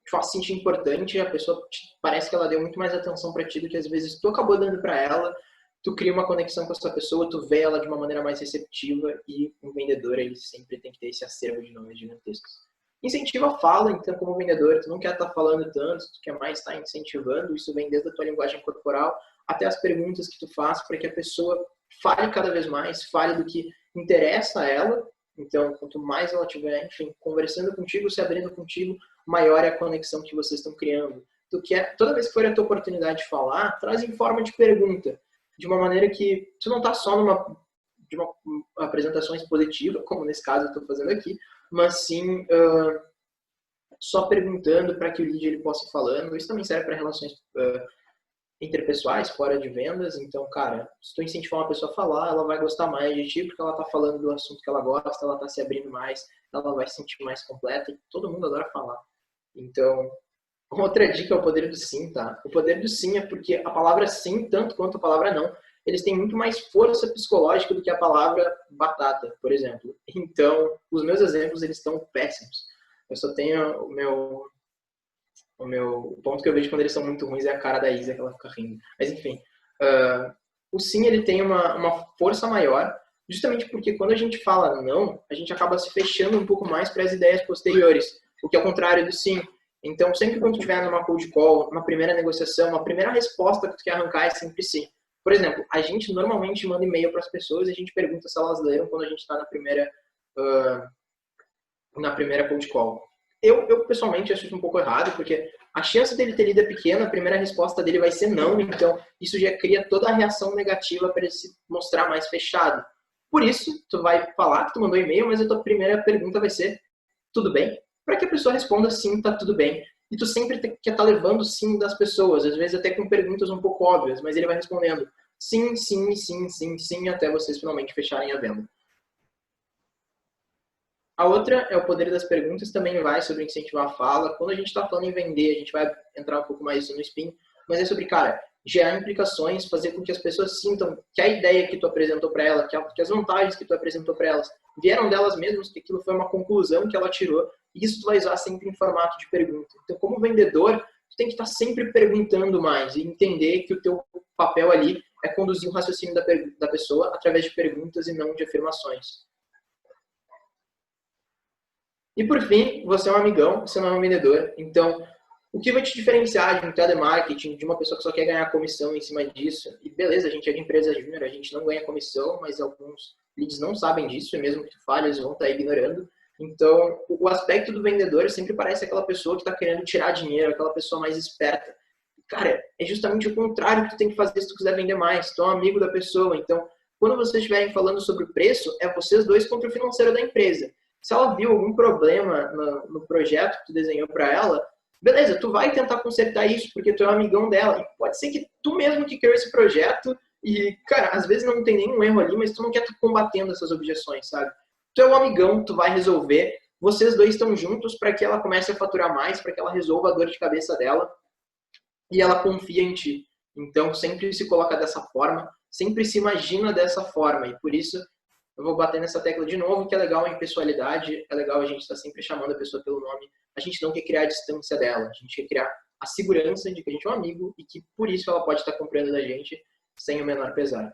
Speaker 3: te faz sentir importante, a pessoa parece que ela deu muito mais atenção para ti do que às vezes tu acabou dando para ela. Tu cria uma conexão com essa pessoa, tu vê ela de uma maneira mais receptiva, e um vendedor, ele sempre tem que ter esse acervo de nomes gigantescos. Incentiva a fala, então, como vendedor, tu não quer estar falando tanto, tu quer mais estar incentivando, isso vem desde a tua linguagem corporal até as perguntas que tu faz para que a pessoa fale cada vez mais, fale do que interessa a ela. Então, quanto mais ela estiver, enfim, conversando contigo, se abrindo contigo, maior é a conexão que vocês estão criando. Tu quer, toda vez que for a tua oportunidade de falar, traz em forma de pergunta, de uma maneira que tu não está só de uma apresentação expositiva, como nesse caso eu estou fazendo aqui, mas sim só perguntando para que o lead ele possa ir falando. Isso também serve para relações interpessoais, fora de vendas. Então, cara, se tu incentivar uma pessoa a falar, ela vai gostar mais de ti, porque ela está falando do assunto que ela gosta, ela está se abrindo mais, ela vai se sentir mais completa, e todo mundo adora falar. Então, outra dica é o poder do sim, tá? O poder do sim é porque a palavra sim, tanto quanto a palavra não, eles têm muito mais força psicológica do que a palavra batata, por exemplo. Então, os meus exemplos, eles estão péssimos. Eu só tenho o ponto que eu vejo quando eles são muito ruins é a cara da Isa, que ela fica rindo. Mas, enfim, o sim, ele tem uma força maior, justamente porque quando a gente fala não, a gente acaba se fechando um pouco mais para as ideias posteriores, o que é o contrário do sim. Então, sempre quando tu estiver numa cold call, uma primeira negociação, uma primeira resposta que tu quer arrancar é sempre sim. Por exemplo, a gente normalmente manda e-mail para as pessoas e a gente pergunta se elas leram quando a gente está na primeira cold call. Eu pessoalmente acho isso um pouco errado, porque a chance dele ter lido é pequena, a primeira resposta dele vai ser não, então isso já cria toda a reação negativa para ele se mostrar mais fechado. Por isso, tu vai falar que tu mandou e-mail, mas a tua primeira pergunta vai ser tudo bem? Para que a pessoa responda sim, tá tudo bem. E tu sempre quer estar levando sim das pessoas, às vezes até com perguntas um pouco óbvias, mas ele vai respondendo sim, sim, sim, sim, sim, até vocês finalmente fecharem a venda. A outra é o poder das perguntas, também vai sobre incentivar a fala. Quando a gente está falando em vender, a gente vai entrar um pouco mais no spin, mas é sobre, cara, gerar implicações, fazer com que as pessoas sintam que a ideia que tu apresentou para ela, que as vantagens que tu apresentou para elas vieram delas mesmas, que aquilo foi uma conclusão que ela tirou, e isso tu vai usar sempre em formato de pergunta. Então, como vendedor, tu tem que estar sempre perguntando mais e entender que o teu papel ali é conduzir o raciocínio da pessoa através de perguntas e não de afirmações. E por fim, você é um amigão, você não é um vendedor. Então, o que vai te diferenciar de um telemarketing, de uma pessoa que só quer ganhar comissão em cima disso? E beleza, a gente é de empresa júnior, a gente não ganha comissão, mas alguns leads não sabem disso, e mesmo que tu fale, eles vão estar ignorando. Então, o aspecto do vendedor sempre parece aquela pessoa que está querendo tirar dinheiro, aquela pessoa mais esperta. Cara, é justamente o contrário que tu tem que fazer se tu quiser vender mais. Tu é um amigo da pessoa. Então, quando vocês estiverem falando sobre o preço, é vocês dois contra o financeiro da empresa. Se ela viu algum problema no projeto que tu desenhou para ela, beleza, tu vai tentar consertar isso, porque tu é um amigão dela. E pode ser que tu mesmo que criou esse projeto e, cara, às vezes não tem nenhum erro ali, mas tu não quer estar combatendo essas objeções, sabe? tu é um amigão, tu vai resolver, vocês dois estão juntos para que ela comece a faturar mais, para que ela resolva a dor de cabeça dela e ela confia em ti. Então, sempre se coloca dessa forma, sempre se imagina dessa forma, e por isso eu vou bater nessa tecla de novo, que é legal a impessoalidade, é legal a gente estar sempre chamando a pessoa pelo nome, a gente não quer criar a distância dela, a gente quer criar a segurança de que a gente é um amigo e que por isso ela pode estar comprando da gente sem o menor pesar.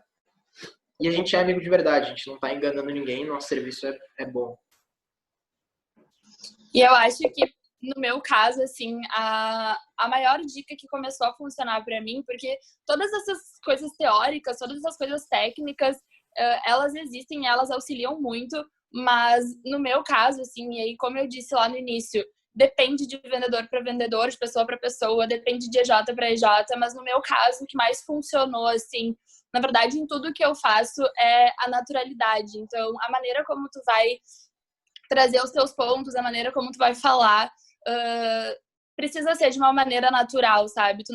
Speaker 3: E a gente é amigo de verdade, a gente não está enganando ninguém, nosso serviço é bom.
Speaker 2: E eu acho que, no meu caso, assim, a maior dica que começou a funcionar para mim, porque todas essas coisas teóricas, todas essas coisas técnicas, elas existem, elas auxiliam muito, mas no meu caso, assim, e aí como eu disse lá no início, depende de vendedor para vendedor, de pessoa para pessoa, depende de EJ para EJ, mas no meu caso, o que mais funcionou, assim, na verdade, em tudo que eu faço é a naturalidade. Então, a maneira como tu vai trazer os teus pontos, a maneira como tu vai falar, precisa ser de uma maneira natural, sabe? Tu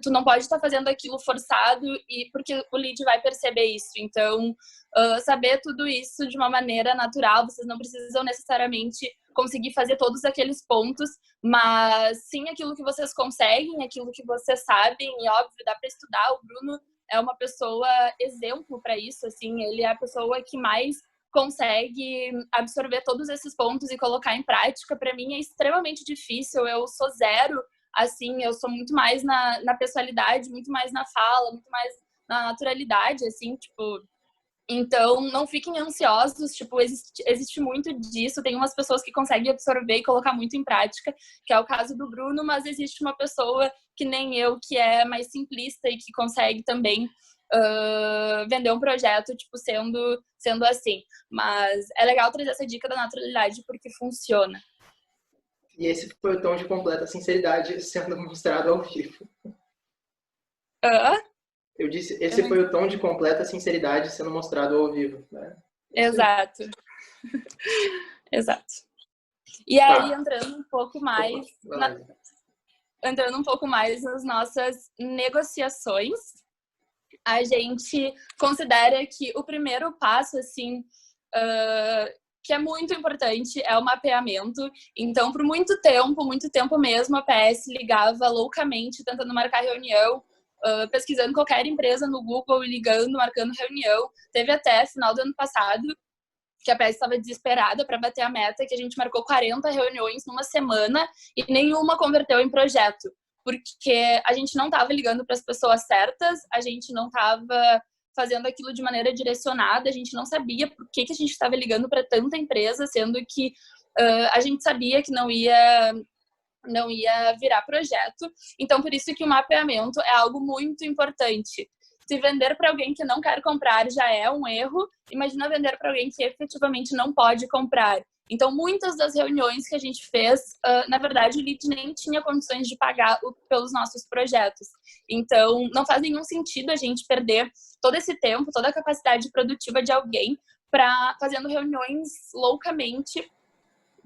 Speaker 2: não pode estar fazendo aquilo forçado e porque o lead vai perceber isso. Então, saber tudo isso de uma maneira natural, vocês não precisam necessariamente conseguir fazer todos aqueles pontos, mas sim aquilo que vocês conseguem, aquilo que vocês sabem, e óbvio, dá para estudar. O Bruno é uma pessoa exemplo para isso, assim, ele é a pessoa que mais consegue absorver todos esses pontos e colocar em prática. Para mim é extremamente difícil, eu sou zero, assim, eu sou muito mais na pessoalidade, muito mais na fala, muito mais na naturalidade, assim, tipo... Então, não fiquem ansiosos, tipo, existe muito disso, tem umas pessoas que conseguem absorver e colocar muito em prática, que é o caso do Bruno, mas existe uma pessoa que nem eu, que é mais simplista e que consegue também vender um projeto, tipo, sendo assim. Mas é legal trazer essa dica da naturalidade porque funciona.
Speaker 3: E esse foi o tom de completa sinceridade sendo mostrado ao vivo. Eu disse, esse foi o tom de completa sinceridade sendo mostrado ao vivo. Né?
Speaker 2: Exato. Exato. E aí, entrando um pouco mais... entrando um pouco mais nas nossas negociações, a gente considera que o primeiro passo, assim, que é muito importante, é o mapeamento. Então, por muito tempo mesmo, a PS ligava loucamente, tentando marcar reunião, pesquisando qualquer empresa no Google, ligando, marcando reunião. Teve até final do ano passado que a PS estava desesperada para bater a meta, que a gente marcou 40 reuniões numa semana e nenhuma converteu em projeto, porque a gente não estava ligando para as pessoas certas, a gente não estava fazendo aquilo de maneira direcionada, a gente não sabia por que a gente estava ligando para tanta empresa, sendo que a gente sabia que não ia virar projeto. Então, por isso que o mapeamento é algo muito importante. Se vender para alguém que não quer comprar já é um erro, imagina vender para alguém que efetivamente não pode comprar. Então, muitas das reuniões que a gente fez, na verdade, o lead nem tinha condições de pagar pelos nossos projetos. Então, não faz nenhum sentido a gente perder todo esse tempo, toda a capacidade produtiva de alguém fazendo reuniões loucamente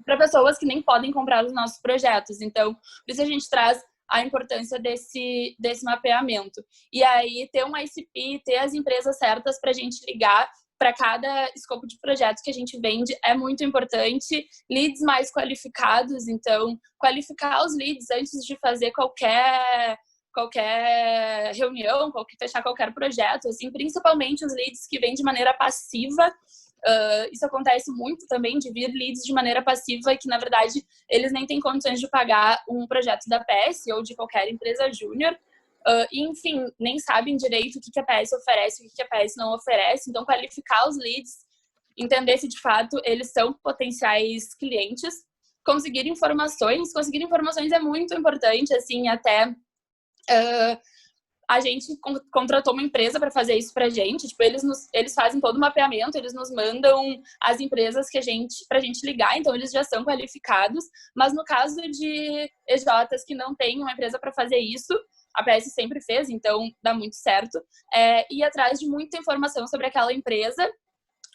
Speaker 2: para pessoas que nem podem comprar os nossos projetos. Então, por isso a gente traz a importância desse mapeamento. E aí, ter uma ICP, ter as empresas certas para a gente ligar para cada escopo de projeto que a gente vende é muito importante. Leads mais qualificados, então, qualificar os leads antes de fazer qualquer reunião, fechar qualquer projeto, assim, principalmente os leads que vêm de maneira passiva. Isso acontece muito também, de vir leads de maneira passiva e que, na verdade, eles nem têm condições de pagar um projeto da PS ou de qualquer empresa júnior. E, enfim, nem sabem direito o que a PS oferece e o que a PS não oferece. Então, qualificar os leads, entender se, de fato, eles são potenciais clientes. Conseguir informações é muito importante, assim, até... a gente contratou uma empresa para fazer isso pra gente. Tipo, eles fazem todo o mapeamento, eles nos mandam as empresas pra gente ligar, então eles já são qualificados. Mas no caso de EJs que não têm uma empresa para fazer isso, a PS sempre fez, então dá muito certo. Ir atrás de muita informação sobre aquela empresa.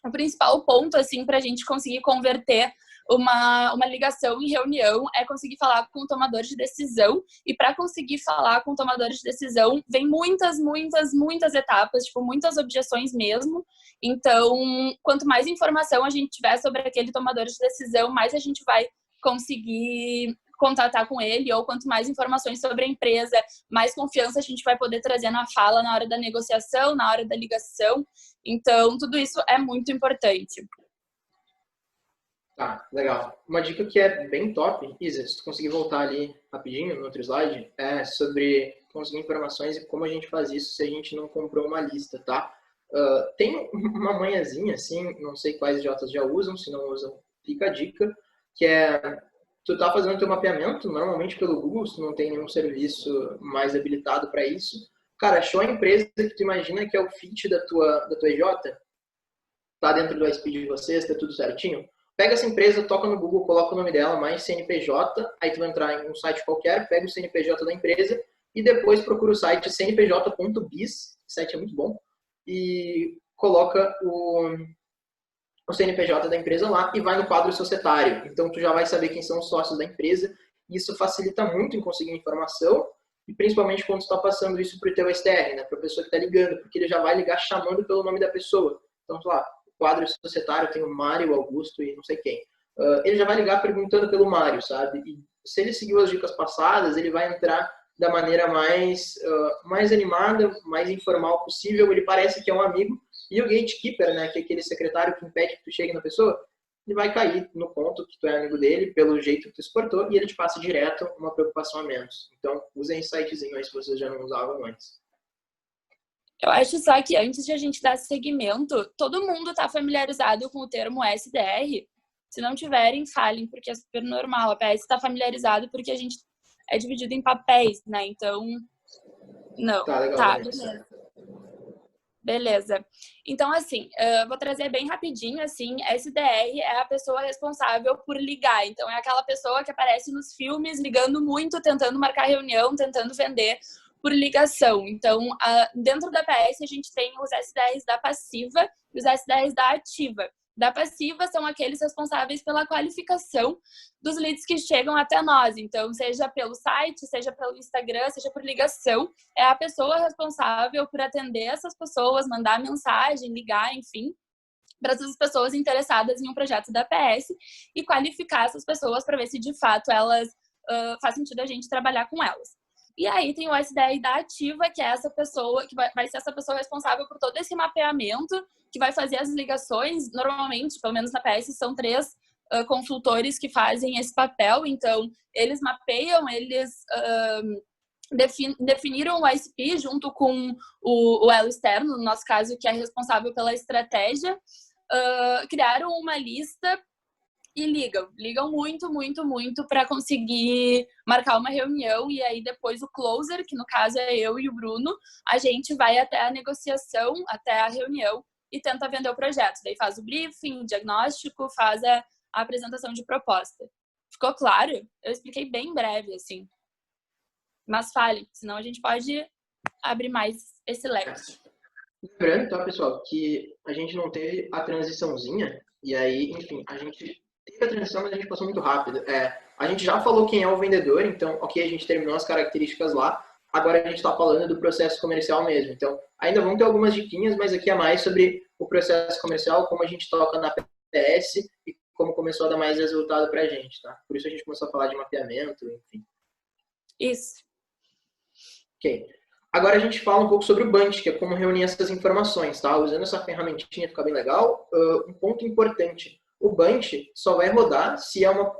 Speaker 2: O principal ponto, assim, pra gente conseguir converter uma ligação em reunião é conseguir falar com o tomador de decisão, e para conseguir falar com o tomador de decisão vem muitas etapas, tipo, muitas objeções mesmo. Então, quanto mais informação a gente tiver sobre aquele tomador de decisão, mais a gente vai conseguir contatar com ele, ou quanto mais informações sobre a empresa, mais confiança a gente vai poder trazer na fala na hora da negociação, na hora da ligação. Então, tudo isso é muito importante.
Speaker 3: Tá, legal. Uma dica que é bem top, Isa, se tu conseguir voltar ali rapidinho no outro slide, é sobre conseguir informações e como a gente faz isso se a gente não comprou uma lista, tá? Tem uma manhãzinha, assim, não sei quais idiotas já usam, se não usam, fica a dica, que é, tu tá fazendo teu mapeamento, normalmente pelo Google, se não tem nenhum serviço mais habilitado para isso. Cara, achou a empresa que tu imagina que é o fit da tua EJ? Tá dentro do ISP de vocês, tá tudo certinho? Pega essa empresa, toca no Google, coloca o nome dela, mais CNPJ, aí tu vai entrar em um site qualquer, pega o CNPJ da empresa e depois procura o site cnpj.biz, esse site é muito bom, e coloca o CNPJ da empresa lá e vai no quadro societário. Então tu já vai saber quem são os sócios da empresa, e isso facilita muito em conseguir informação, e principalmente quando tu está passando isso para o teu SDR, né, para a pessoa que está ligando, porque ele já vai ligar chamando pelo nome da pessoa. Então, lá, quadro societário tem o Mário, Augusto e não sei quem. Ele já vai ligar perguntando pelo Mário, sabe? E se ele seguiu as dicas passadas, ele vai entrar da maneira mais animada, mais informal possível. Ele parece que é um amigo. E o gatekeeper, né, que é aquele secretário que impede que tu chegue na pessoa, ele vai cair no ponto que tu é amigo dele, pelo jeito que tu se portou, e ele te passa direto uma preocupação a menos. Então, usem esse sitezinho aí se vocês já não usavam antes.
Speaker 2: Eu acho só que antes de a gente dar seguimento, todo mundo está familiarizado com o termo SDR. Se não tiverem, falem, porque é super normal. A PS está familiarizado porque a gente é dividido em papéis, né? Então, não.
Speaker 3: Tá, legal.
Speaker 2: Tá, beleza. Beleza. Então, assim, vou trazer bem rapidinho, assim, SDR é a pessoa responsável por ligar. Então, é aquela pessoa que aparece nos filmes ligando muito, tentando marcar reunião, tentando vender por ligação. Então, dentro da PS, a gente tem os SDRs da passiva e os SDRs da ativa. Da passiva são aqueles responsáveis pela qualificação dos leads que chegam até nós. Então, seja pelo site, seja pelo Instagram, seja por ligação, é a pessoa responsável por atender essas pessoas, mandar mensagem, ligar, enfim, para essas pessoas interessadas em um projeto da PS e qualificar essas pessoas para ver se, de fato, elas faz sentido a gente trabalhar com elas. E aí tem o SDR da ativa, que é essa pessoa, que vai ser essa pessoa responsável por todo esse mapeamento, que vai fazer as ligações. Normalmente, pelo menos na PS, são 3 consultores que fazem esse papel. Então, eles mapeiam, eles definiram o ISP junto com o elo externo, no nosso caso, que é responsável pela estratégia, criaram uma lista e ligam muito para conseguir marcar uma reunião. E aí depois o closer, que no caso é eu e o Bruno, a gente vai até a negociação, até a reunião e tenta vender o projeto. Daí faz o briefing, o diagnóstico, faz a apresentação de proposta. Ficou claro? Eu expliquei bem breve, assim. Mas fale, senão a gente pode abrir mais esse leque.
Speaker 3: Lembrando, tá, pessoal, que a gente não teve a transiçãozinha, e aí, enfim, a gente teve a transição, mas a gente passou muito rápido. A gente já falou quem é o vendedor, então, ok, a gente terminou as características lá, agora a gente está falando do processo comercial mesmo. Então, ainda vão ter algumas diquinhas, mas aqui é mais sobre o processo comercial, como a gente toca na PS e como começou a dar mais resultado para a gente, tá? Por isso a gente começou a falar de mapeamento, enfim.
Speaker 2: Isso.
Speaker 3: Ok. Agora a gente fala um pouco sobre o Bunch, que é como reunir essas informações, tá? Usando essa ferramentinha fica bem legal. Um ponto importante, o Bunch só vai rodar se é uma...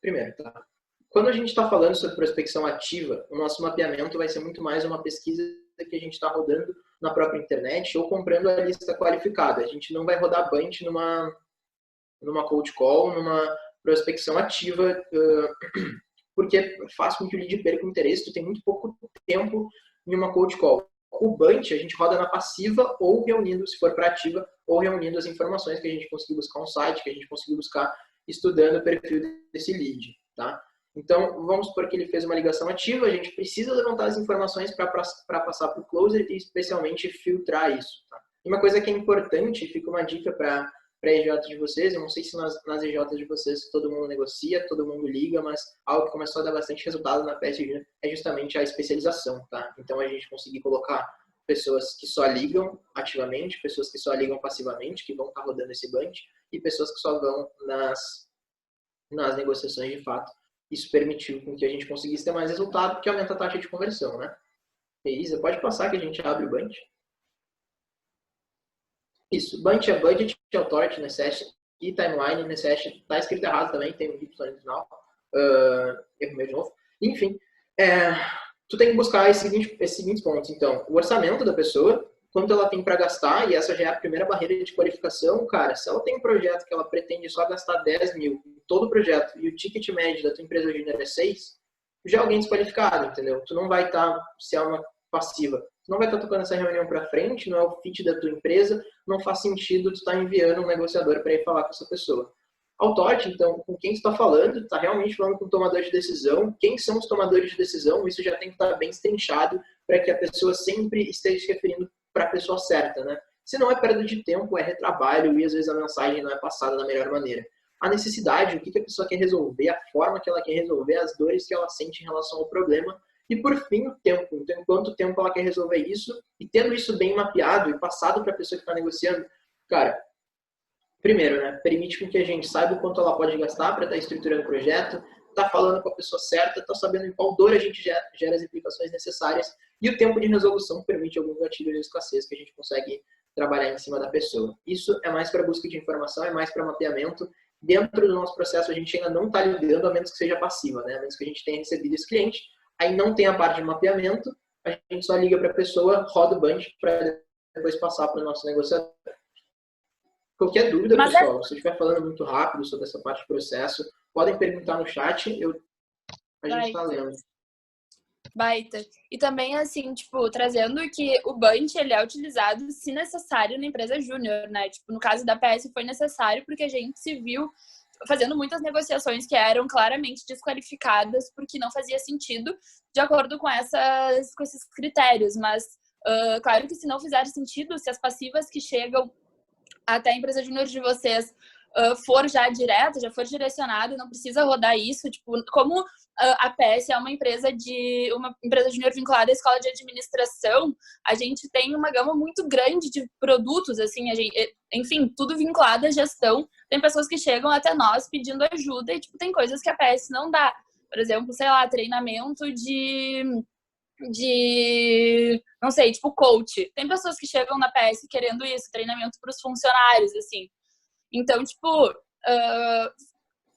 Speaker 3: primeiro, tá? Quando a gente está falando sobre prospecção ativa, o nosso mapeamento vai ser muito mais uma pesquisa que a gente está rodando na própria internet ou comprando a lista qualificada. A gente não vai rodar Bunch numa cold call, numa prospecção ativa, porque faz com que o lead perca o interesse, tu tem muito pouco tempo em uma cold call. O Bunch a gente roda na passiva ou reunindo, se for para ativa, ou reunindo as informações que a gente conseguiu buscar no site, que a gente conseguiu buscar estudando o perfil desse lead, tá? Então, vamos supor que ele fez uma ligação ativa, a gente precisa levantar as informações para passar para o closer e especialmente filtrar isso, tá? E uma coisa que é importante, fica uma dica para para a EJ de vocês. Eu não sei se nas EJs de vocês todo mundo negocia, todo mundo liga, mas algo que começou a dar bastante resultado na PSG é justamente a especialização, tá? Então, a gente conseguir colocar pessoas que só ligam ativamente, pessoas que só ligam passivamente, que vão estar rodando esse bunch, e pessoas que só vão nas negociações de fato. Isso permitiu com que a gente conseguisse ter mais resultado, porque aumenta a taxa de conversão, né? Isa, pode passar que a gente abre o bunch. Isso, bunch é budget, authority, necessity e timeline. Necessity está escrito errado também, tem um Y no final. Erro meu de novo. Enfim, tu tem que buscar esses seguintes pontos. Então, o orçamento da pessoa, quanto ela tem para gastar, e essa já é a primeira barreira de qualificação. Cara, se ela tem um projeto que ela pretende só gastar 10 mil em todo o projeto e o ticket médio da tua empresa júnior é 6, já é alguém desqualificado, entendeu? Tu não vai estar, se é uma passiva, tu não vai estar tocando essa reunião para frente, não é o fit da tua empresa, não faz sentido tu estar enviando um negociador para ir falar com essa pessoa. Authority, então, com quem tu está falando, está realmente falando com o tomador de decisão. Quem são os tomadores de decisão? Isso já tem que estar bem estrinchado para que a pessoa sempre esteja se referindo para a pessoa certa, né? Se não é perda de tempo, é retrabalho e às vezes a mensagem não é passada da melhor maneira. A necessidade, o que a pessoa quer resolver, a forma que ela quer resolver, as dores que ela sente em relação ao problema. E por fim, o tempo. Então, em quanto tempo ela quer resolver isso, e tendo isso bem mapeado e passado para a pessoa que está negociando, cara, primeiro, né, permite com que a gente saiba o quanto ela pode gastar para estar estruturando o projeto, tá falando com a pessoa certa, tá sabendo em qual dor a gente gera as implicações necessárias, e o tempo de resolução permite alguns gatilhos de escassez que a gente consegue trabalhar em cima da pessoa. Isso é mais para busca de informação, é mais para mapeamento. Dentro do nosso processo, a gente ainda não está lidando, a menos que seja passiva, né? A menos que a gente tenha recebido esse cliente. Aí não tem a parte de mapeamento, a gente só liga para a pessoa, roda o bunch para depois passar para o nosso negociador. Qualquer dúvida, pessoal, se eu estiver falando muito rápido sobre essa parte do processo, podem perguntar no chat, a gente está lendo.
Speaker 2: Baita. E também, assim, tipo, trazendo que o bunch, ele é utilizado, se necessário, na empresa júnior, né? Tipo, no caso da PS foi necessário porque a gente se viu fazendo muitas negociações que eram claramente desqualificadas porque não fazia sentido de acordo com esses critérios. Mas, claro que se não fizer sentido, se as passivas que chegam até a empresa júnior de vocês for já direto, já for direcionado, não precisa rodar isso. Tipo, como a PS é uma empresa júnior vinculada à escola de administração, a gente tem uma gama muito grande de produtos, assim, enfim, tudo vinculado à gestão. Tem pessoas que chegam até nós pedindo ajuda e, tipo, tem coisas que a PS não dá. Por exemplo, sei lá, treinamento não sei, tipo coach. Tem pessoas que chegam na PS querendo isso, treinamento para os funcionários, assim. Então, tipo,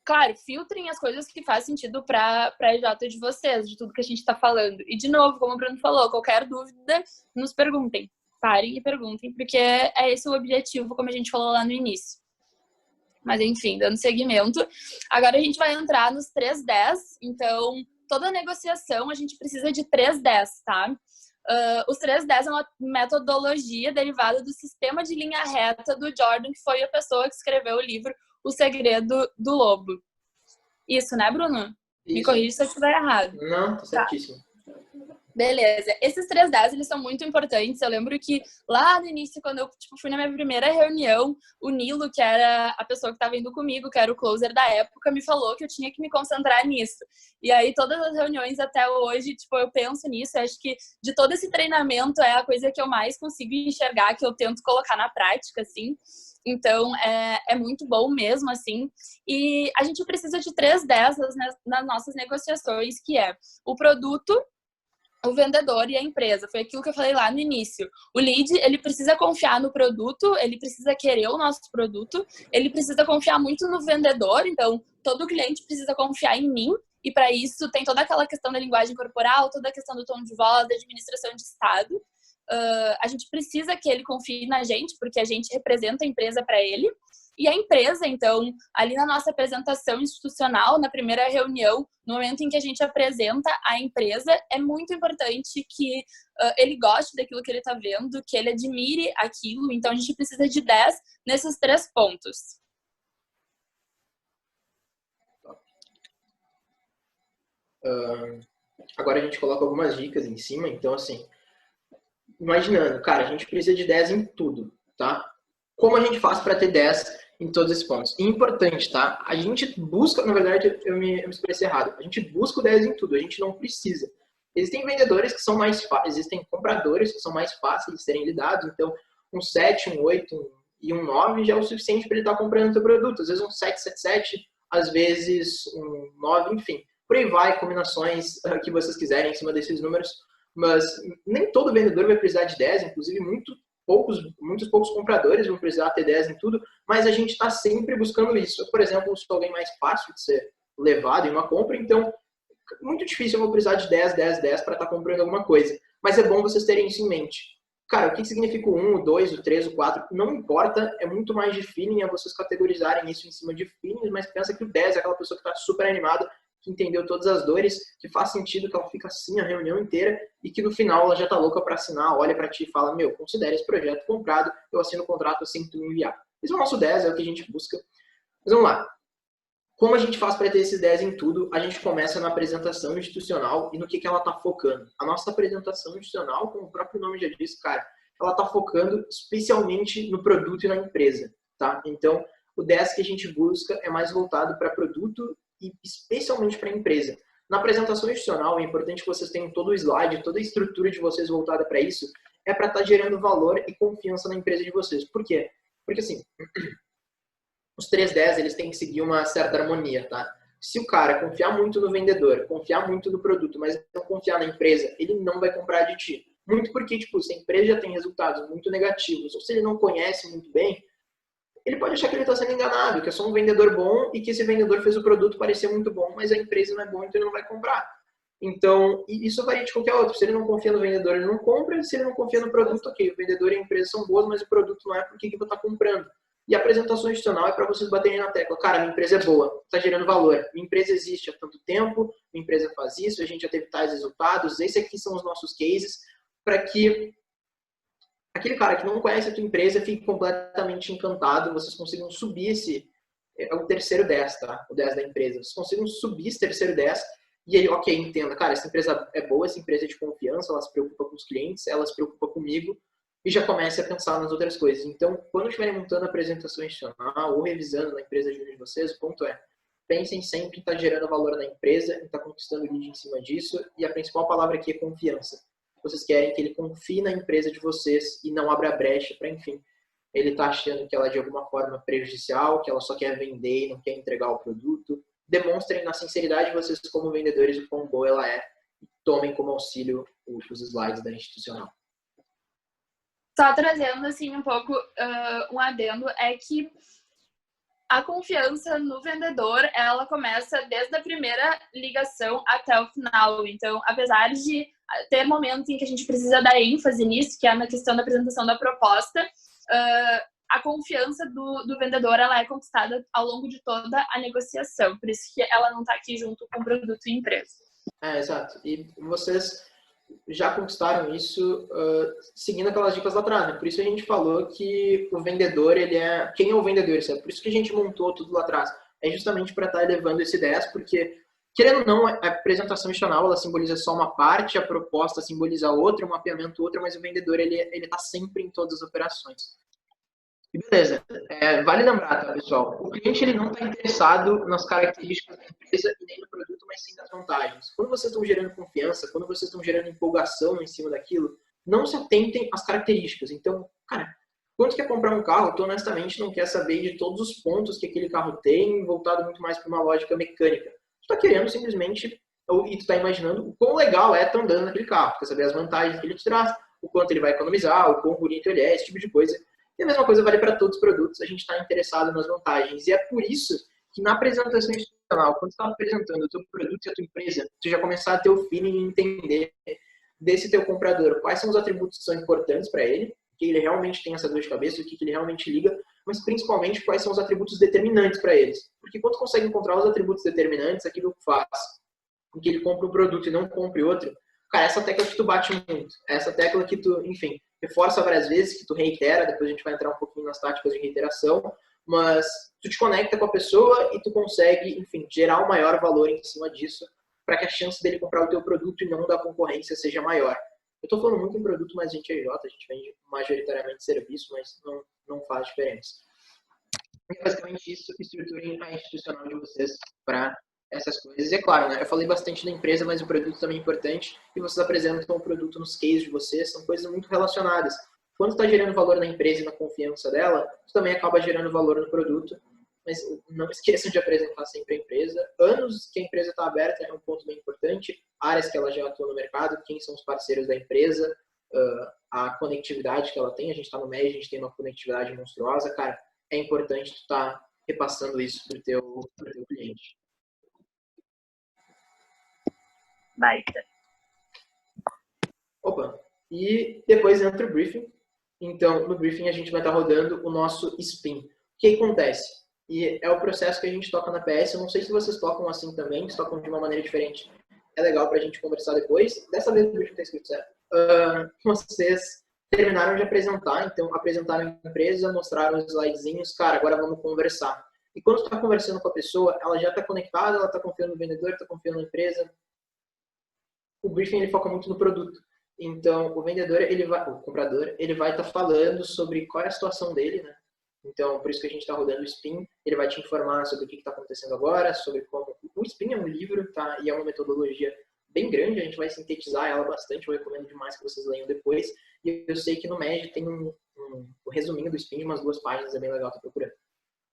Speaker 2: claro, filtrem as coisas que faz sentido para a EJ de vocês, de tudo que a gente está falando. E, de novo, como o Bruno falou, qualquer dúvida, nos perguntem. Parem e perguntem, porque é esse o objetivo, como a gente falou lá no início. Mas, enfim, dando seguimento. Agora a gente vai entrar nos 3-10. Então, toda negociação a gente precisa de 3-10, tá? Os 3-10 é uma metodologia derivada do sistema de linha reta do Jordan, que foi a pessoa que escreveu o livro O Segredo do Lobo. Isso, né, Bruno? Isso. Me corrija se eu estiver errado.
Speaker 3: Não, tá certíssimo.
Speaker 2: Beleza. Esses 3-10, eles são muito importantes. Eu lembro que lá no início, quando eu fui na minha primeira reunião, o Nilo, que era a pessoa que estava indo comigo, que era o closer da época, me falou que eu tinha que me concentrar nisso. E aí, todas as reuniões até hoje, tipo, eu penso nisso. Eu acho que de todo esse treinamento é a coisa que eu mais consigo enxergar, que eu tento colocar na prática, assim. Então, é muito bom mesmo, assim. E a gente precisa de 3-10 nas nossas negociações, que é o produto, o vendedor e a empresa. Foi aquilo que eu falei lá no início. O lead, ele precisa confiar no produto, ele precisa querer o nosso produto, ele precisa confiar muito no vendedor, então todo cliente precisa confiar em mim, e para isso tem toda aquela questão da linguagem corporal, toda a questão do tom de voz, da administração de estado. A gente precisa que ele confie na gente, porque a gente representa a empresa para ele. E a empresa, então, ali na nossa apresentação institucional, na primeira reunião, no momento em que a gente apresenta a empresa, é muito importante que ele goste daquilo que ele está vendo, que ele admire aquilo. Então, a gente precisa de 10 nesses 3 pontos.
Speaker 3: Agora a gente coloca algumas dicas em cima. Então, assim, imaginando, cara, a gente precisa de 10 em tudo, tá? Como a gente faz para ter 10 em todos esses pontos. E importante, tá? A gente busca, na verdade, eu me expressei errado. A gente busca o 10 em tudo, a gente não precisa. Existem vendedores que são mais fáceis, existem compradores que são mais fáceis de serem lidados, então um 7, um 8 e um 9 já é o suficiente para ele estar comprando o seu produto. Às vezes um 7, 7, 7, às vezes um 9, enfim. Por aí vai, combinações que vocês quiserem em cima desses números, mas nem todo vendedor vai precisar de 10, inclusive muitos poucos compradores vão precisar ter 10 em tudo, mas a gente está sempre buscando isso. Por exemplo, se alguém mais fácil de ser levado em uma compra, então muito difícil eu vou precisar de 10, 10, 10 para estar comprando alguma coisa. Mas é bom vocês terem isso em mente. Cara, o que significa o 1, o 2, o 3, o 4? Não importa, é muito mais de feeling, é vocês categorizarem isso em cima de feelings, mas pensa que o 10 é aquela pessoa que está super animada, que entendeu todas as dores, que faz sentido, que ela fica assim a reunião inteira e que no final ela já tá louca para assinar, olha para ti e fala, meu, considere esse projeto comprado, eu assino o contrato assim que tu me enviar. Esse é o nosso 10, é o que a gente busca. Mas vamos lá. Como a gente faz para ter esses 10 em tudo? A gente começa na apresentação institucional e no que ela está focando. A nossa apresentação institucional, como o próprio nome já diz, cara, ela está focando especialmente no produto e na empresa, tá? Então, o 10 que a gente busca é mais voltado para produto e especialmente para a empresa. Na apresentação institucional, é importante que vocês tenham todo o slide, toda a estrutura de vocês voltada para isso, é para estar gerando valor e confiança na empresa de vocês. Por quê? Porque assim, os 3-10, eles têm que seguir uma certa harmonia, tá? Se o cara confiar muito no vendedor, confiar muito no produto, mas não confiar na empresa, ele não vai comprar de ti. Muito porque, tipo, se a empresa já tem resultados muito negativos, ou se ele não conhece muito bem, ele pode achar que ele está sendo enganado, que é só um vendedor bom e que esse vendedor fez o produto parecer muito bom, mas a empresa não é boa, então ele não vai comprar. Então, isso varia de qualquer outro. Se ele não confia no vendedor, ele não compra. Se ele não confia no produto, ok, o vendedor e a empresa são boas, mas o produto não é, por que eu estou comprando? E a apresentação institucional é para vocês baterem na tecla. Cara, minha empresa é boa, está gerando valor. Minha empresa existe há tanto tempo, minha empresa faz isso, a gente já teve tais resultados, esses aqui são os nossos cases, para que aquele cara que não conhece a tua empresa fique completamente encantado, vocês consigam subir esse, é o terceiro 10, tá? O 10 da empresa. Vocês consigam subir esse terceiro 10 e aí, ok, entenda, cara, essa empresa é boa, essa empresa é de confiança, ela se preocupa com os clientes, ela se preocupa comigo, e já comece a pensar nas outras coisas. Então, quando estiverem montando a apresentação institucional ou revisando na empresa de vocês, o ponto é, pensem sempre em estar gerando valor na empresa, em estar conquistando lead em cima disso, e a principal palavra aqui é confiança. Vocês querem que ele confie na empresa de vocês e não abra brecha para, enfim, ele está achando que ela é de alguma forma prejudicial, que ela só quer vender e não quer entregar o produto. Demonstrem na sinceridade de vocês como vendedores o quão boa ela é e tomem como auxílio os slides da institucional.
Speaker 2: Só trazendo assim um pouco um adendo, é que a confiança no vendedor, ela começa desde a primeira ligação até o final. Então, apesar de ter momentos em que a gente precisa dar ênfase nisso, que é na questão da apresentação da proposta, a confiança do vendedor, ela é conquistada ao longo de toda a negociação. Por isso que ela não está aqui junto com o produto e empresa.
Speaker 3: Exato. E vocês já conquistaram isso seguindo aquelas dicas lá atrás, né? Por isso a gente falou que o vendedor, ele é... Quem é o vendedor? Sabe? Por isso que a gente montou tudo lá atrás. É justamente para estar elevando esse 10, porque, querendo ou não, a apresentação institucional, ela simboliza só uma parte, a proposta simboliza outra, o mapeamento outra, mas o vendedor, ele está sempre em todas as operações. E beleza. Vale lembrar, tá, pessoal? O cliente, ele não está interessado nas características da empresa e nem no produto, mas sim nas vantagens. Quando vocês estão gerando confiança, quando vocês estão gerando empolgação em cima daquilo, não se atentem às características. Então, cara, quando quer comprar um carro, tu honestamente não quer saber de todos os pontos que aquele carro tem, voltado muito mais para uma lógica mecânica. Tu está querendo simplesmente, e tu está imaginando o quão legal é estar andando naquele carro. Quer saber as vantagens que ele te traz, o quanto ele vai economizar, o quão bonito ele é, esse tipo de coisa. E a mesma coisa vale para todos os produtos, a gente está interessado nas vantagens. E é por isso que na apresentação institucional, quando você está apresentando o teu produto e a tua empresa, você já começar a ter o feeling e entender desse teu comprador quais são os atributos que são importantes para ele, que ele realmente tem essa dor de cabeça, o que ele realmente liga, mas principalmente quais são os atributos determinantes para eles. Porque quando tu consegue encontrar os atributos determinantes, aquilo que faz com que ele compre um produto e não compre outro, cara, essa tecla que tu bate muito, essa tecla que tu, enfim, reforça várias vezes, que tu reitera, depois a gente vai entrar um pouquinho nas táticas de reiteração, mas tu te conecta com a pessoa e tu consegue, enfim, gerar um maior valor em cima disso, para que a chance dele comprar o teu produto e não da concorrência seja maior. Eu estou falando muito em produto, mas a gente é IJ, a gente vende majoritariamente serviço, mas não faz diferença. Basicamente isso, estruturem a institucional de vocês para essas coisas. E é claro, né, eu falei bastante da empresa, mas o produto também é importante e vocês apresentam o produto nos cases de vocês, são coisas muito relacionadas. Quando está gerando valor na empresa e na confiança dela, isso também acaba gerando valor no produto. Mas não esqueçam de apresentar sempre a empresa. Anos que a empresa está aberta é um ponto bem importante. Áreas que ela já atua no mercado, quem são os parceiros da empresa, a conectividade que ela tem. A gente está no MEI, a gente tem uma conectividade monstruosa. Cara, é importante tu estar repassando isso para o teu cliente.
Speaker 2: Baita.
Speaker 3: Opa! E depois entra o briefing. Então, no briefing a gente vai estar rodando o nosso spin. O que acontece? E é o processo que a gente toca na PS. Eu não sei se vocês tocam assim também, se tocam de uma maneira diferente. É legal para a gente conversar depois. Dessa vez o briefing está escrito certo. Vocês terminaram de apresentar, então apresentaram a empresa, mostraram os slidezinhos. Cara, agora vamos conversar. E quando tu está conversando com a pessoa, ela já está conectada, ela está confiando no vendedor, está confiando na empresa. O briefing ele foca muito no produto. Então, o vendedor, o comprador, ele vai estar falando sobre qual é a situação dele, né? Então, por isso que a gente está rodando o Spin. Ele vai te informar sobre o que está acontecendo agora, sobre como... O Spin é um livro, tá? E é uma metodologia bem grande, a gente vai sintetizar ela bastante, eu recomendo demais que vocês leiam depois. E eu sei que no MED tem um resuminho do Spin, umas 2 páginas, é bem legal estar procurando.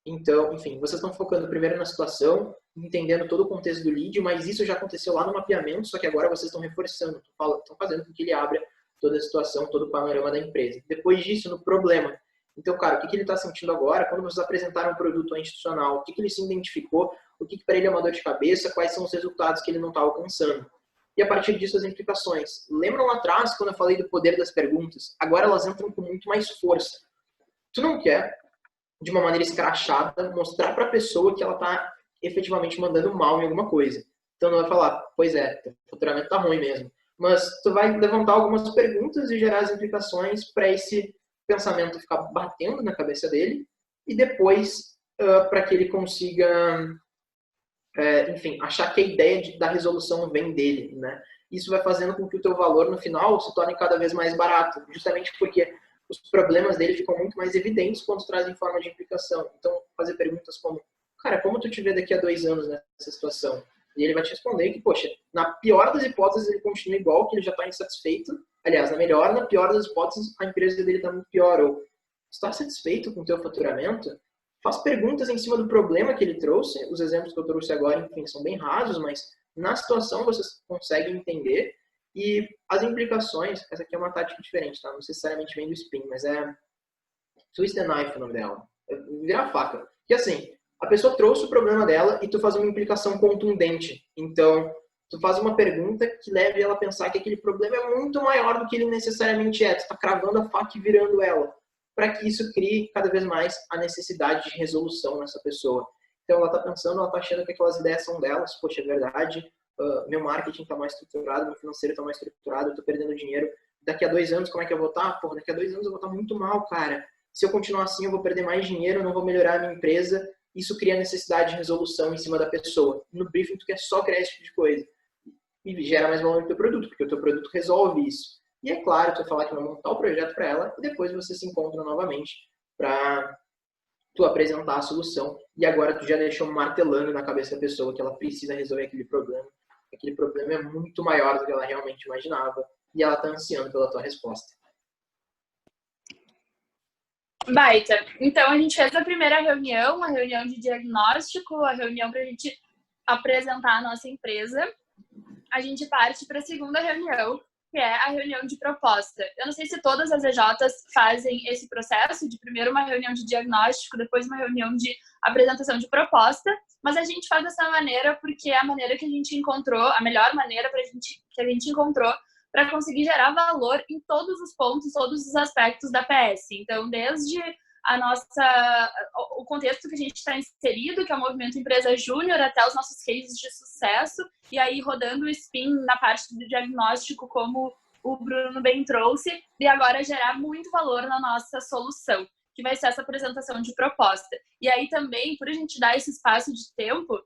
Speaker 3: Então, enfim, vocês estão focando primeiro na situação, entendendo todo o contexto do lead, mas isso já aconteceu lá no mapeamento, só que agora vocês estão reforçando, estão fazendo com que ele abra toda a situação, todo o panorama da empresa. Depois disso, no problema. Então, cara, o que ele está sentindo agora? Quando vocês apresentaram um produto institucional, o que ele se identificou? O que para ele é uma dor de cabeça? Quais são os resultados que ele não está alcançando? E a partir disso, as implicações. Lembram lá atrás, quando eu falei do poder das perguntas? Agora elas entram com muito mais força. Tu não quer, de uma maneira escrachada, mostrar para a pessoa que ela está efetivamente mandando mal em alguma coisa. Então não vai falar, pois é, o faturamento está ruim mesmo. Mas tu vai levantar algumas perguntas e gerar as implicações para esse pensamento ficar batendo na cabeça dele e depois para que ele consiga, enfim, achar que a ideia da resolução vem dele, né? Isso vai fazendo com que o teu valor no final se torne cada vez mais barato, justamente porque os problemas dele ficam muito mais evidentes quando trazem forma de implicação. Então, fazer perguntas como, cara, como tu te vê daqui a 2 anos nessa situação? E ele vai te responder que, poxa, na pior das hipóteses ele continua igual, que ele já está insatisfeito. Aliás, na pior das hipóteses, a empresa dele está muito pior. Ou, está satisfeito com o teu faturamento? Faz perguntas em cima do problema que ele trouxe. Os exemplos que eu trouxe agora, enfim, são bem rasos, mas na situação vocês conseguem entender. E as implicações, essa aqui é uma tática diferente, tá? Não necessariamente vem do Spin, mas é Twist the Knife o nome dela. Virar faca. Que assim, a pessoa trouxe o problema dela e tu faz uma implicação contundente. Então, tu faz uma pergunta que leve ela a pensar que aquele problema é muito maior do que ele necessariamente é. Tu tá cravando a faca e virando ela. Para que isso crie cada vez mais a necessidade de resolução nessa pessoa. Então, ela tá pensando, ela tá achando que aquelas ideias são delas. Poxa, é verdade. Meu marketing está mais estruturado, meu financeiro está mais estruturado, eu estou perdendo dinheiro. Daqui a 2 anos, como é que eu vou estar? Porra, daqui a 2 anos eu vou estar muito mal, cara. Se eu continuar assim, eu vou perder mais dinheiro, eu não vou melhorar a minha empresa. Isso cria necessidade de resolução em cima da pessoa. No briefing, tu quer só criar esse tipo de coisa. E gera mais valor no teu produto, porque o teu produto resolve isso. E é claro, tu vai falar que vai montar o projeto para ela e depois você se encontra novamente para tu apresentar a solução. E agora tu já deixou martelando na cabeça da pessoa que ela precisa resolver aquele problema. Aquele problema é muito maior do que ela realmente imaginava e ela está ansiando pela tua resposta.
Speaker 2: Baita. Então, a gente fez a primeira reunião, a reunião de diagnóstico, a reunião para a gente apresentar a nossa empresa. A gente parte para a segunda reunião, que é a reunião de proposta. Eu não sei se todas as EJs fazem esse processo de primeiro uma reunião de diagnóstico, depois uma reunião de apresentação de proposta, mas a gente faz dessa maneira porque é a maneira que a gente encontrou, a melhor maneira que a gente encontrou para conseguir gerar valor em todos os pontos, todos os aspectos da PS. Então, desde o contexto que a gente está inserido, que é o Movimento Empresa Júnior, até os nossos cases de sucesso, e aí rodando o Spin na parte do diagnóstico, como o Bruno bem trouxe, e agora gerar muito valor na nossa solução, que vai ser essa apresentação de proposta. E aí também, por a gente dar esse espaço de tempo,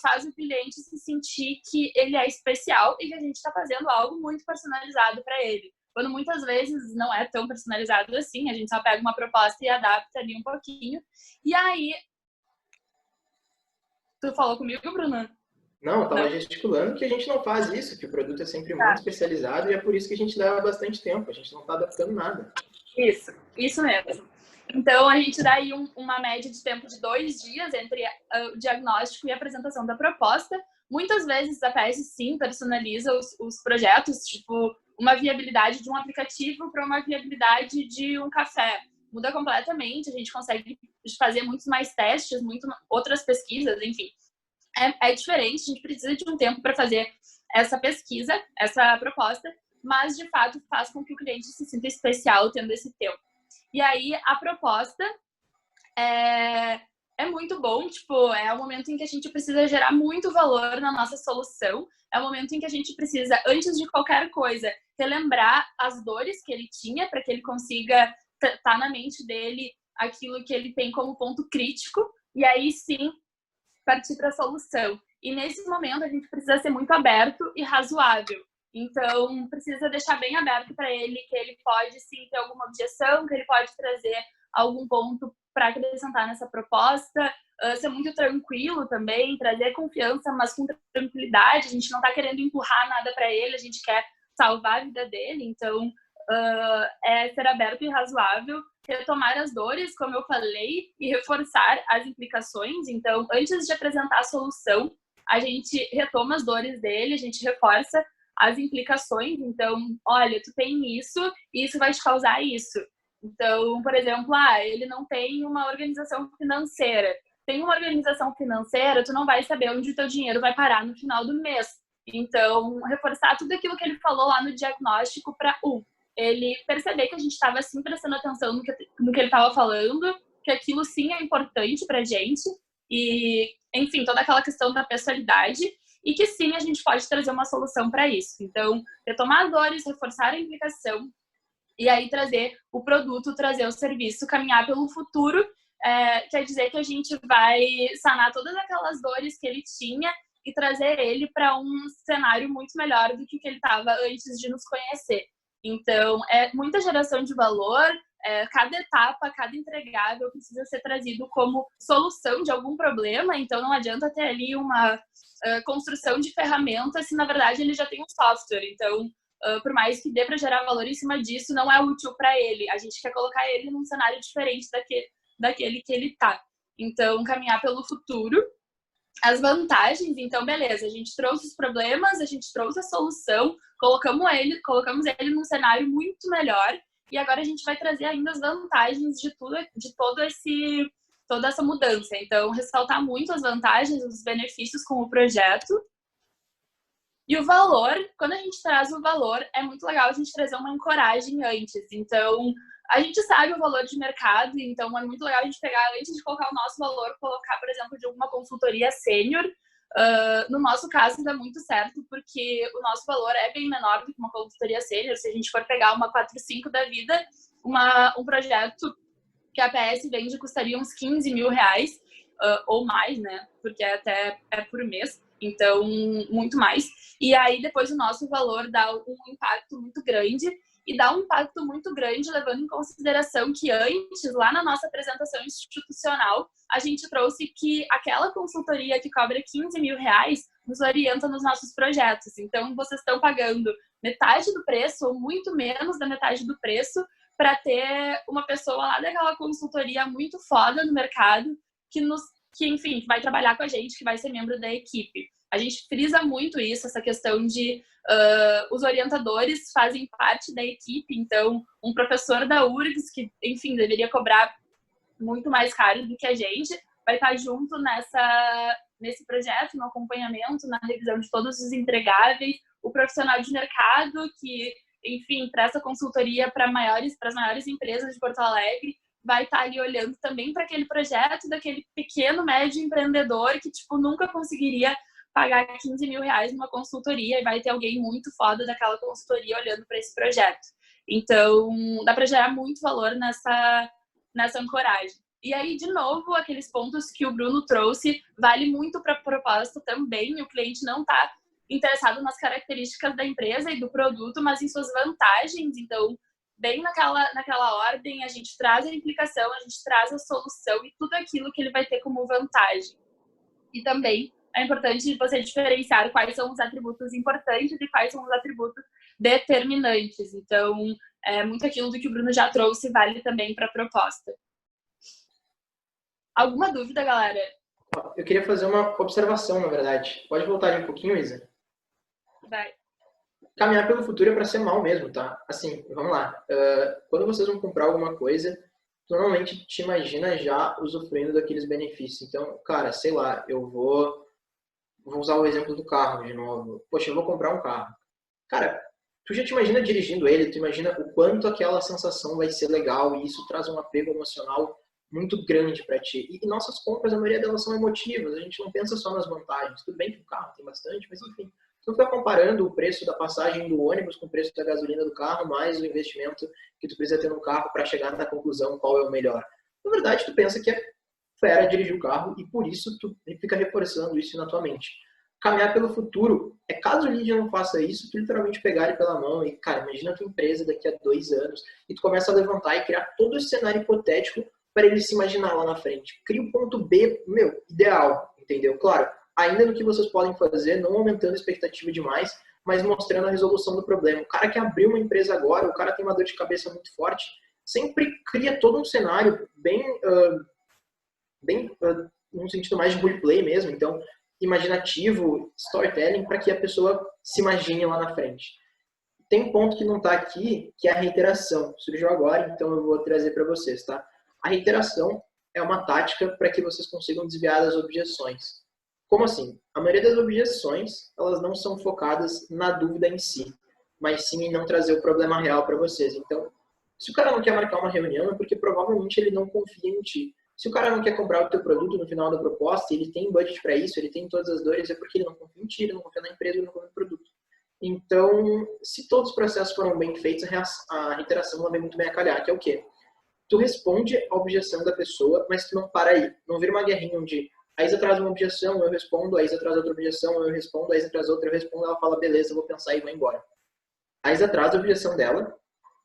Speaker 2: faz o cliente se sentir que ele é especial e que a gente está fazendo algo muito personalizado para ele. quando muitas vezes não é tão personalizado assim, a gente só pega uma proposta e adapta ali um pouquinho. E aí... Tu falou comigo, Bruna?
Speaker 3: Não, eu tava gesticulando que a gente não faz isso, que o produto é sempre muito especializado e é por isso que a gente dá bastante tempo, a gente não tá adaptando nada.
Speaker 2: Isso mesmo. Então, a gente dá aí uma média de tempo de 2 dias entre o diagnóstico e a apresentação da proposta. Muitas vezes a PS, sim, personaliza os projetos, tipo, uma viabilidade de um aplicativo para uma viabilidade de um café. Muda completamente, a gente consegue fazer muitos mais testes, outras pesquisas, enfim. É diferente, a gente precisa de um tempo para fazer essa pesquisa, essa proposta, mas, de fato, faz com que o cliente se sinta especial tendo esse tempo. E aí, a proposta é muito bom, tipo, é o momento em que a gente precisa gerar muito valor na nossa solução, é o momento em que a gente precisa, antes de qualquer coisa, relembrar as dores que ele tinha para que ele consiga estar na mente dele aquilo que ele tem como ponto crítico, e aí sim partir para a solução. E nesse momento a gente precisa ser muito aberto e razoável. Então, precisa deixar bem aberto para ele que ele pode sim ter alguma objeção, que ele pode trazer algum ponto para acrescentar nessa proposta, ser muito tranquilo também, trazer confiança, mas com tranquilidade. A gente não está querendo empurrar nada para ele, a gente quer salvar a vida dele. Então, é ser aberto e razoável, retomar as dores, como eu falei, e reforçar as implicações. Então, antes de apresentar a solução, a gente retoma as dores dele, a gente reforça as implicações. Então, olha, tu tem isso e isso vai te causar isso. Então, por exemplo, ele não tem uma organização financeira. Tem uma organização financeira, tu não vai saber onde o teu dinheiro vai parar no final do mês. Então, reforçar tudo aquilo que ele falou lá no diagnóstico para ele perceber que a gente estava sim prestando atenção no que ele estava falando, que aquilo sim é importante pra gente, e, enfim, toda aquela questão da pessoalidade, e que sim, a gente pode trazer uma solução para isso. Então, retomar as dores, reforçar a implicação, e aí trazer o produto, trazer o serviço, caminhar pelo futuro, quer dizer que a gente vai sanar todas aquelas dores que ele tinha e trazer ele para um cenário muito melhor do que ele estava antes de nos conhecer. Então, é muita geração de valor, cada etapa, cada entregável precisa ser trazido como solução de algum problema, então não adianta ter ali uma construção de ferramentas se, na verdade, ele já tem um software. Então, por mais que dê para gerar valor em cima disso, não é útil para ele. A gente quer colocar ele num cenário diferente daquele que ele está. Então, caminhar pelo futuro. As vantagens, então, beleza, a gente trouxe os problemas, a gente trouxe a solução, colocamos ele num cenário muito melhor, e agora a gente vai trazer ainda as vantagens de toda essa mudança. Então, ressaltar muito as vantagens, os benefícios com o projeto. E o valor, quando a gente traz o valor, é muito legal a gente trazer uma ancoragem antes. Então, a gente sabe o valor de mercado, então é muito legal a gente pegar, antes de colocar o nosso valor, colocar, por exemplo, de uma consultoria sênior. No nosso caso, dá muito certo, porque o nosso valor é bem menor do que uma consultoria sênior. Se a gente for pegar uma 4.5 da vida, um projeto que a PS vende custaria uns 15 mil reais, ou mais, né? Porque até é por mês, então muito mais. E aí depois o nosso valor dá um impacto muito grande, e dá um impacto muito grande levando em consideração que antes, lá na nossa apresentação institucional, a gente trouxe que aquela consultoria que cobra 15 mil reais nos orienta nos nossos projetos. Então, vocês estão pagando metade do preço ou muito menos da metade do preço para ter uma pessoa lá daquela consultoria muito foda no mercado que, enfim, vai trabalhar com a gente, que vai ser membro da equipe. A gente frisa muito isso, essa questão de os orientadores fazem parte da equipe. Então, um professor da URGS, que, enfim, deveria cobrar muito mais caro do que a gente, vai estar junto nesse projeto, no acompanhamento, na revisão de todos os entregáveis. O profissional de mercado, que, enfim, presta consultoria para as maiores empresas de Porto Alegre, vai estar ali olhando também para aquele projeto daquele pequeno, médio empreendedor que, tipo, nunca conseguiria pagar 15 mil reais numa consultoria, e vai ter alguém muito foda daquela consultoria olhando para esse projeto. Então, dá para gerar muito valor nessa ancoragem. E aí, de novo, aqueles pontos que o Bruno trouxe, vale muito para a proposta também. O cliente não está interessado nas características da empresa e do produto, mas em suas vantagens. Então, bem naquela ordem, a gente traz a implicação, a gente traz a solução e tudo aquilo que ele vai ter como vantagem. E também é importante você diferenciar quais são os atributos importantes e quais são os atributos determinantes. Então, muito aquilo do que o Bruno já trouxe vale também para a proposta. Alguma dúvida, galera?
Speaker 3: Eu queria fazer uma observação, na verdade. Pode voltar um pouquinho, Isa?
Speaker 2: Vai.
Speaker 3: Caminhar pelo futuro é para ser mal mesmo, tá? Assim, vamos lá. Quando vocês vão comprar alguma coisa, normalmente te imagina já usufruindo daqueles benefícios. Então, cara, sei lá, eu vou usar o exemplo do carro de novo. Poxa, eu vou comprar um carro. Cara, tu já te imagina dirigindo ele, tu imagina o quanto aquela sensação vai ser legal e isso traz um apego emocional muito grande para ti. E nossas compras, a maioria delas são emotivas, a gente não pensa só nas vantagens. Tudo bem que o carro tem bastante, mas enfim. Tu fica comparando o preço da passagem do ônibus com o preço da gasolina do carro, mais o investimento que tu precisa ter no carro para chegar na conclusão qual é o melhor. Na verdade, tu pensa que é fera dirigir o carro e por isso tu fica reforçando isso na tua mente. Caminhar pelo futuro é caso o Lídia não faça isso, tu literalmente pegar ele pela mão e, cara, imagina a tua empresa daqui a 2 anos e tu começa a levantar e criar todo esse cenário hipotético para ele se imaginar lá na frente. Cria o ponto B, ideal, entendeu? Claro, ainda no que vocês podem fazer, não aumentando a expectativa demais, mas mostrando a resolução do problema. O cara que abriu uma empresa agora, o cara tem uma dor de cabeça muito forte, sempre cria todo um cenário bem num sentido mais de roleplay mesmo, então imaginativo, storytelling, para que a pessoa se imagine lá na frente. Tem um ponto que não está aqui, que é a reiteração. Surgiu agora, então eu vou trazer para vocês, tá? A reiteração é uma tática para que vocês consigam desviar das objeções. Como assim? A maioria das objeções, elas não são focadas na dúvida em si, mas sim em não trazer o problema real para vocês. Então, se o cara não quer marcar uma reunião, é porque provavelmente ele não confia em ti. Se o cara não quer comprar o teu produto no final da proposta, ele tem budget para isso, ele tem todas as dores, é porque ele não confia em ti, ele não confia na empresa, ele não confia no produto. Então, se todos os processos foram bem feitos, a reiteração vem muito bem a calhar, que é o quê? Tu responde a objeção da pessoa, mas tu não para aí. Não vira uma guerrinha onde a Isa traz uma objeção, eu respondo, a Isa traz outra objeção, eu respondo, a Isa traz outra, eu respondo, ela fala, beleza, eu vou pensar e vou embora. A Isa traz a objeção dela,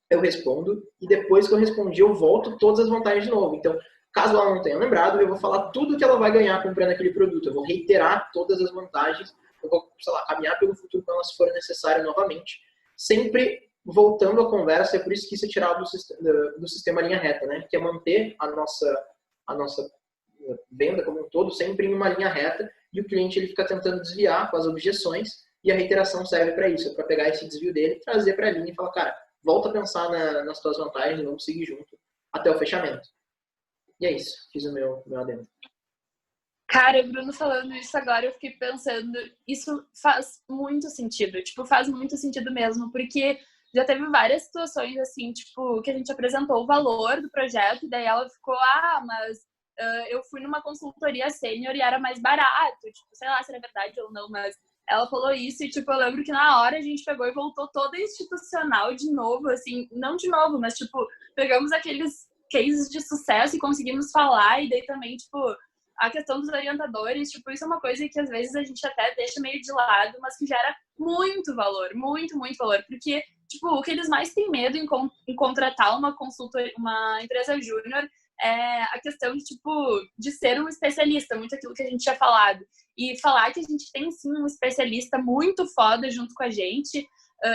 Speaker 3: eu respondo, e depois que eu respondi, eu volto todas as vantagens de novo. Então, caso ela não tenha lembrado, eu vou falar tudo que ela vai ganhar comprando aquele produto. Eu vou reiterar todas as vantagens, eu vou, sei lá, caminhar pelo futuro quando elas forem necessárias novamente. Sempre voltando à conversa, é por isso que isso é tirado do sistema linha reta, né? Que é manter a nossa venda como um todo sempre em uma linha reta e o cliente ele fica tentando desviar com as objeções e a reiteração serve para isso, para pegar esse desvio dele, trazer para a linha e falar, cara, volta a pensar nas tuas vantagens, vamos seguir junto até o fechamento. E é isso, fiz o meu adendo.
Speaker 2: Cara, Bruno falando isso agora, eu fiquei pensando, isso faz muito sentido, tipo, faz muito sentido mesmo, porque já teve várias situações, assim, tipo, que a gente apresentou o valor do projeto e daí ela ficou, mas eu fui numa consultoria sênior e era mais barato, tipo, sei lá se era verdade ou não, mas ela falou isso e, tipo, eu lembro que na hora a gente pegou e voltou toda institucional de novo, assim, não de novo, mas, tipo, pegamos aqueles cases de sucesso e conseguimos falar e daí também, tipo, a questão dos orientadores, tipo, isso é uma coisa que às vezes a gente até deixa meio de lado, mas que gera muito valor, muito, muito valor, porque, tipo, o que eles mais têm medo em contratar uma consultoria, uma empresa júnior é a questão de, tipo, de ser um especialista, muito aquilo que a gente tinha falado. E falar que a gente tem, sim, um especialista muito foda junto com a gente,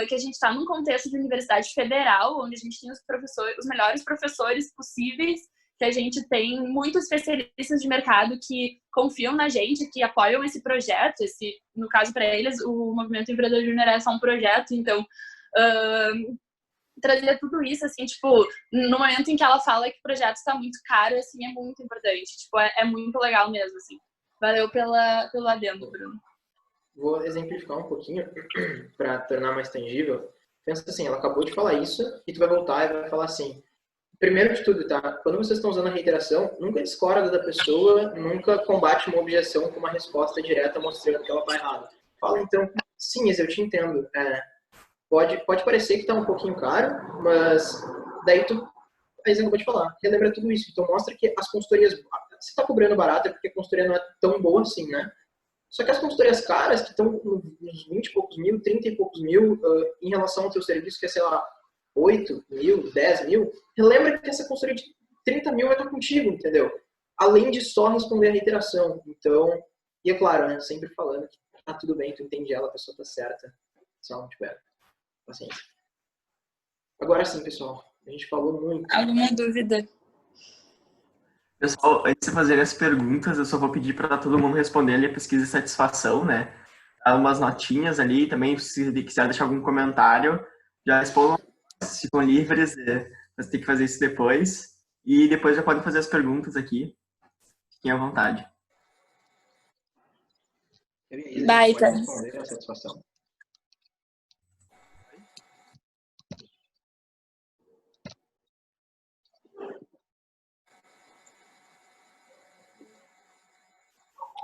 Speaker 2: que a gente está num contexto de universidade federal, onde a gente tem os melhores professores possíveis, que a gente tem muitos especialistas de mercado que confiam na gente, que apoiam esse projeto. No caso, para eles, o Movimento Empreendedor Júnior é só um projeto, então trazer tudo isso, assim, tipo, no momento em que ela fala que o projeto está muito caro, assim, é muito importante, tipo, é muito legal mesmo, assim. Valeu pelo adendo, Bruno.
Speaker 3: Vou exemplificar um pouquinho para tornar mais tangível. Pensa assim, ela acabou de falar isso e tu vai voltar e vai falar assim, primeiro de tudo, tá? Quando vocês estão usando a reiteração, nunca discorda da pessoa, nunca combate uma objeção com uma resposta direta mostrando que ela está errada. Fala então, sim, eu te entendo. Pode parecer que está um pouquinho caro, mas daí a Isa acabou de falar, relembra tudo isso. Então mostra que as consultorias, você está cobrando barato é porque a consultoria não é tão boa assim, né? Só que as consultorias caras, que estão uns 20 e poucos mil, 30 e poucos mil, em relação ao teu serviço, que é, sei lá, 8 mil, 10 mil, lembra que essa consultoria de 30 mil vai estar contigo, entendeu? Além de só responder a reiteração. Então, e é claro, né, sempre falando que tá tudo bem, tu entende ela, a pessoa tá certa, só não tiver paciência. Agora sim, pessoal, a gente falou muito.
Speaker 2: Alguma dúvida?
Speaker 1: Pessoal, antes de fazer as perguntas, eu só vou pedir para todo mundo responder ali a pesquisa de satisfação, né? Dá umas notinhas ali, também se quiser deixar algum comentário, já respondam, ficam livres, mas tem que fazer isso depois. E depois já podem fazer as perguntas aqui, fiquem à vontade.
Speaker 2: Baita.
Speaker 3: Pode responder a satisfação.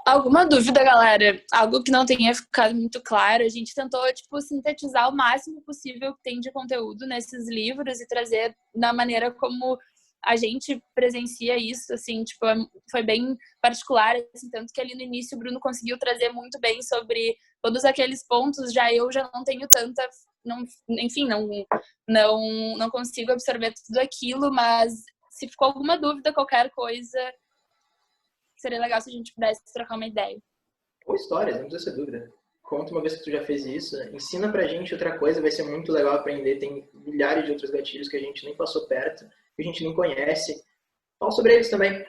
Speaker 2: Alguma dúvida, galera? Algo que não tenha ficado muito claro? A gente tentou, tipo, sintetizar o máximo possível que tem de conteúdo nesses livros e trazer da maneira como a gente presencia isso, assim, tipo, foi bem particular, assim, tanto que ali no início o Bruno conseguiu trazer muito bem sobre todos aqueles pontos, eu já não tenho tanta, enfim, não consigo absorver tudo aquilo, mas se ficou alguma dúvida, qualquer coisa, seria legal se a gente pudesse trocar uma ideia.
Speaker 3: Ou histórias, não precisa ser dúvida. Conta uma vez que tu já fez isso, ensina pra gente outra coisa, vai ser muito legal aprender. Tem milhares de outros gatilhos que a gente nem passou perto, que a gente nem conhece. Fala sobre eles também.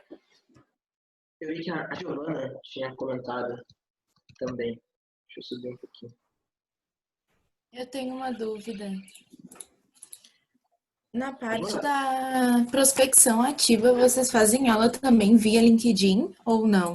Speaker 3: Eu vi que a Giovana tinha comentado também. Deixa eu subir um pouquinho.
Speaker 4: Eu tenho uma dúvida. Na parte da prospecção ativa, vocês fazem ela também via LinkedIn ou não?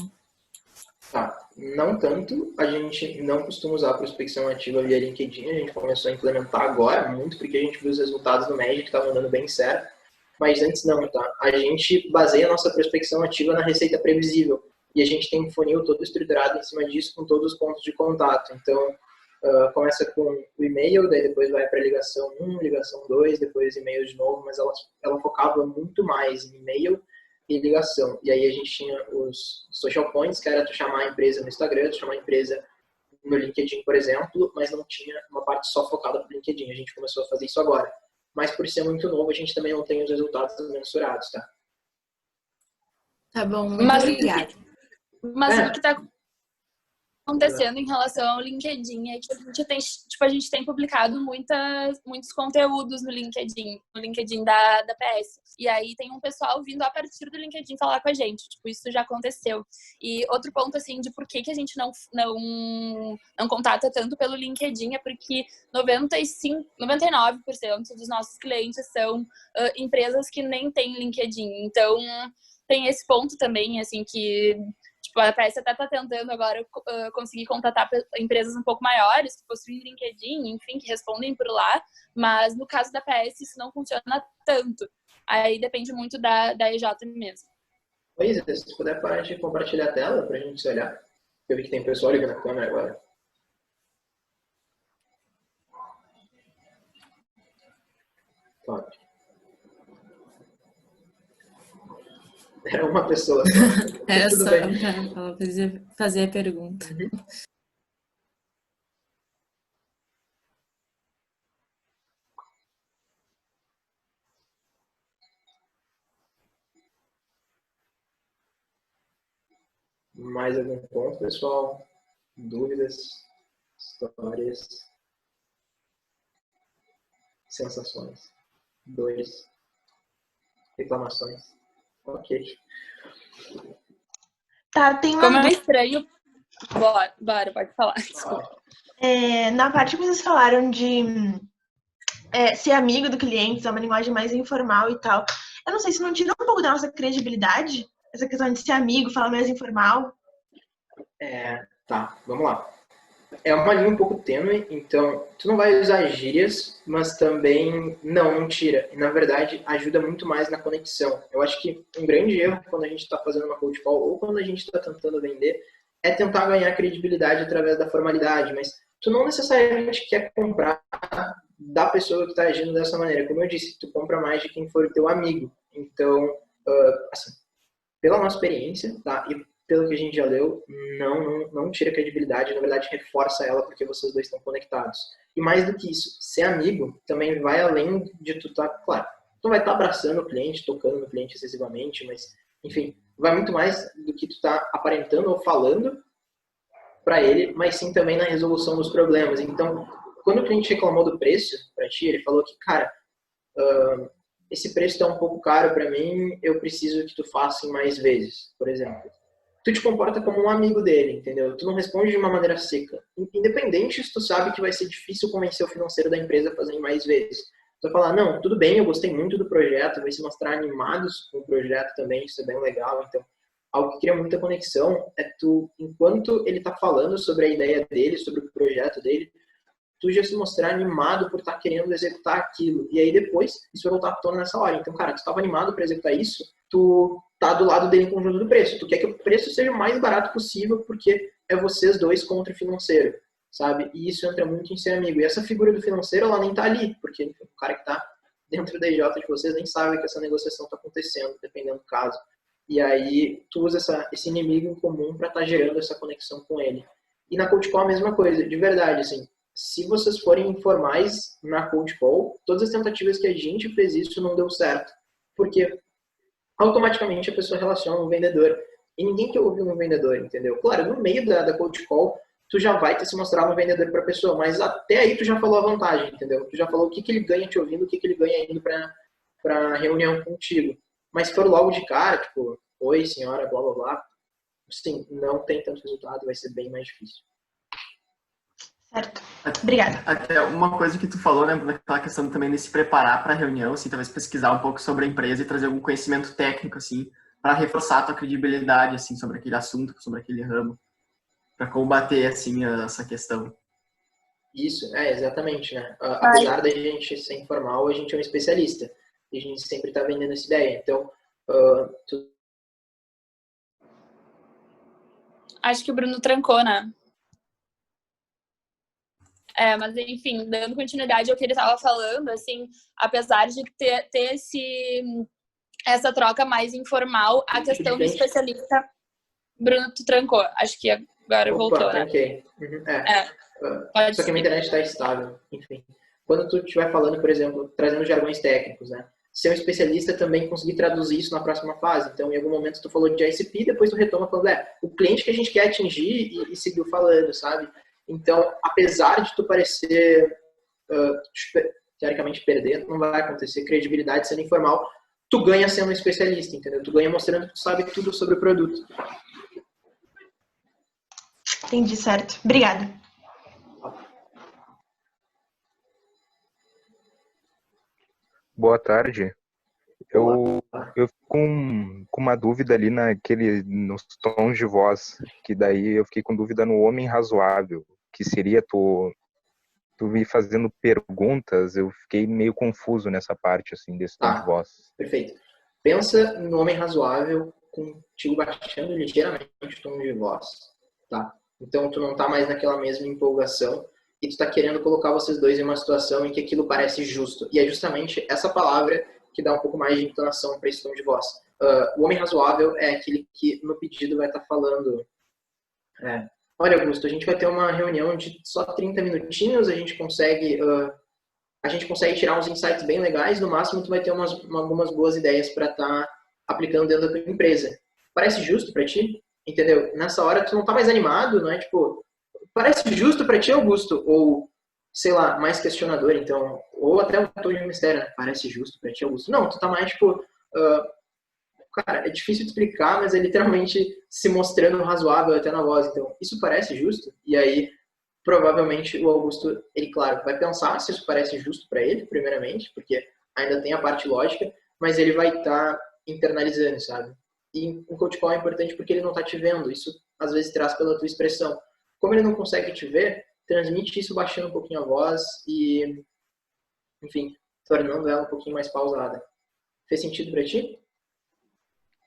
Speaker 3: Tá, não tanto. A gente não costuma usar a prospecção ativa via LinkedIn. A gente começou a implementar agora, muito porque a gente viu os resultados do Magic que estavam dando bem certo. Mas antes não, tá? A gente baseia a nossa prospecção ativa na receita previsível. E a gente tem um funil todo estruturado em cima disso com todos os pontos de contato. Então, começa com o e-mail, daí depois vai para ligação 1, ligação 2, depois e-mail de novo, mas ela focava muito mais em e-mail e ligação. E aí a gente tinha os social points, que era tu chamar a empresa no Instagram, tu chamar a empresa no LinkedIn, por exemplo, mas não tinha uma parte só focada no LinkedIn. A gente começou a fazer isso agora. Mas por ser muito novo, a gente também não tem os resultados mensurados, tá?
Speaker 4: Tá bom, muito obrigada.
Speaker 2: Mas o que está acontecendo em relação ao LinkedIn é que a gente tem publicado muitos conteúdos no LinkedIn da PS. E aí tem um pessoal vindo a partir do LinkedIn falar com a gente. Tipo, isso já aconteceu. E outro ponto, assim, de por que a gente não contata tanto pelo LinkedIn é porque 99% dos nossos clientes são empresas que nem têm LinkedIn. Então, tem esse ponto também, assim, que... Tipo, a PS até está tentando agora conseguir contatar empresas um pouco maiores, que possuem LinkedIn, enfim, que respondem por lá, mas no caso da PS isso não funciona tanto. Aí depende muito da EJ mesmo.
Speaker 3: Oi, Isa, se tu puder parar de compartilhar a tela pra gente se olhar. Eu vi que tem pessoal ligando a câmera agora. Top. Era uma pessoa.
Speaker 4: Era
Speaker 3: Tudo
Speaker 4: só
Speaker 3: bem.
Speaker 4: para fazer a pergunta.
Speaker 3: Mais algum ponto, pessoal? Dúvidas? Histórias? Sensações? Dores? Reclamações? Ok.
Speaker 5: Tá, tem
Speaker 2: Como
Speaker 5: uma
Speaker 2: é estranho... Bora, pode falar. Desculpa.
Speaker 5: na parte que vocês falaram de ser amigo do cliente, usar uma linguagem mais informal e tal. Eu não sei se não tira um pouco da nossa credibilidade, essa questão de ser amigo, falar mais informal.
Speaker 3: Tá, vamos lá. É uma linha um pouco tênue, então tu não vai usar gírias, mas também não tira. E na verdade ajuda muito mais na conexão. Eu acho que um grande erro quando a gente está fazendo uma cold call ou quando a gente está tentando vender é tentar ganhar credibilidade através da formalidade, mas tu não necessariamente quer comprar da pessoa que está agindo dessa maneira. Como eu disse, tu compra mais de quem for o teu amigo. Então, assim, pela nossa experiência, tá? E pelo que a gente já leu, não tira credibilidade, na verdade reforça ela porque vocês dois estão conectados. E mais do que isso, ser amigo também vai além de tu estar, claro, tu vai estar abraçando o cliente, tocando no cliente excessivamente, mas, enfim, vai muito mais do que tu tá aparentando ou falando para ele, mas sim também na resolução dos problemas. Então, quando o cliente reclamou do preço para ti, ele falou que, cara, esse preço está um pouco caro para mim, eu preciso que tu faça em mais vezes, por exemplo. Tu te comporta como um amigo dele, entendeu? Tu não responde de uma maneira seca. Independente se tu sabe que vai ser difícil convencer o financeiro da empresa a fazer em mais vezes. Tu vai falar, não, tudo bem, eu gostei muito do projeto, vai se mostrar animados com o projeto também, isso é bem legal. Então, algo que cria muita conexão é tu, enquanto ele tá falando sobre a ideia dele, sobre o projeto dele, tu já se mostrar animado por estar querendo executar aquilo. E aí depois, isso vai voltar à tona nessa hora. Então, cara, tu estava animado para executar isso, tu tá do lado dele em conjunto do preço. Tu quer que o preço seja o mais barato possível, porque é vocês dois contra o financeiro, sabe? E isso entra muito em ser amigo. E essa figura do financeiro, ela nem tá ali, porque o cara que tá dentro da IJ de vocês nem sabe que essa negociação tá acontecendo, dependendo do caso. E aí, tu usa esse inimigo em comum para estar gerando essa conexão com ele. E na Cold Call a mesma coisa, de verdade, assim. Se vocês forem informais na Cold Call, todas as tentativas que a gente fez isso não deu certo. Porque automaticamente a pessoa relaciona um vendedor. E ninguém quer ouvir um vendedor, entendeu? Claro, no meio da Cold Call, tu já vai ter se mostrado um vendedor para a pessoa, mas até aí tu já falou a vantagem, entendeu? Tu já falou o que ele ganha te ouvindo, o que ele ganha indo para reunião contigo. Mas se for logo de cara, tipo, oi senhora, blá blá blá, sim, não tem tanto resultado, vai ser bem mais difícil.
Speaker 5: Certo. Obrigada.
Speaker 1: Até uma coisa que tu falou, né, naquela questão também de se preparar para a reunião, assim, talvez pesquisar um pouco sobre a empresa e trazer algum conhecimento técnico, assim, para reforçar a tua credibilidade, assim, sobre aquele assunto, sobre aquele ramo, para combater, assim, essa questão.
Speaker 3: Isso, exatamente, né? Apesar da gente ser informal, a gente é um especialista. E a gente sempre está vendendo essa ideia. Então,
Speaker 2: Acho que o Bruno trancou, né? Mas enfim, dando continuidade ao que ele estava falando, assim, apesar de ter essa troca mais informal, a questão do especialista... Bruno, tu trancou. Acho que agora voltou,
Speaker 3: tranquei.
Speaker 2: né?
Speaker 3: Só que a minha internet está estável, enfim. Quando tu estiver falando, por exemplo, trazendo jargões técnicos, né? Ser um especialista também conseguir traduzir isso na próxima fase. Então, em algum momento tu falou de ICP, depois tu retoma falando, o cliente que a gente quer atingir e seguiu falando, sabe? Então, apesar de tu parecer, teoricamente, perder, não vai acontecer. Credibilidade sendo informal, tu ganha sendo um especialista, entendeu? Tu ganha mostrando que tu sabe tudo sobre o produto.
Speaker 5: Entendi, certo. Obrigada.
Speaker 6: Boa tarde. Eu fico com uma dúvida ali nos tons de voz, que daí eu fiquei com dúvida no homem razoável, que seria tu me fazendo perguntas, eu fiquei meio confuso nessa parte, assim, desse tom de voz.
Speaker 3: Perfeito. Pensa no homem razoável contigo baixando ligeiramente o tom de voz, tá? Então tu não tá mais naquela mesma empolgação e tu tá querendo colocar vocês dois em uma situação em que aquilo parece justo. E é justamente essa palavra que dá um pouco mais de entonação para esse tom de voz. O homem razoável é aquele que no pedido vai estar falando olha, Augusto, a gente vai ter uma reunião de só 30 minutinhos, a gente consegue tirar uns insights bem legais, no máximo tu vai ter algumas boas ideias para estar aplicando dentro da tua empresa. Parece justo para ti? Entendeu? Nessa hora tu não tá mais animado, não é? Tipo, parece justo para ti, Augusto? Ou, sei lá, mais questionador, então. Ou até um tom de mistério, né? Parece justo para ti, Augusto? Não, tu tá mais, tipo... cara, é difícil de explicar, mas é literalmente se mostrando razoável até na voz. Então, isso parece justo? E aí, provavelmente, o Augusto, ele, claro, vai pensar se isso parece justo para ele, primeiramente, porque ainda tem a parte lógica, mas ele vai estar internalizando, sabe? E o coach call é importante porque ele não está te vendo. Isso, às vezes, traz pela tua expressão. Como ele não consegue te ver, transmite isso baixando um pouquinho a voz e, enfim, tornando ela um pouquinho mais pausada. Fez sentido para ti?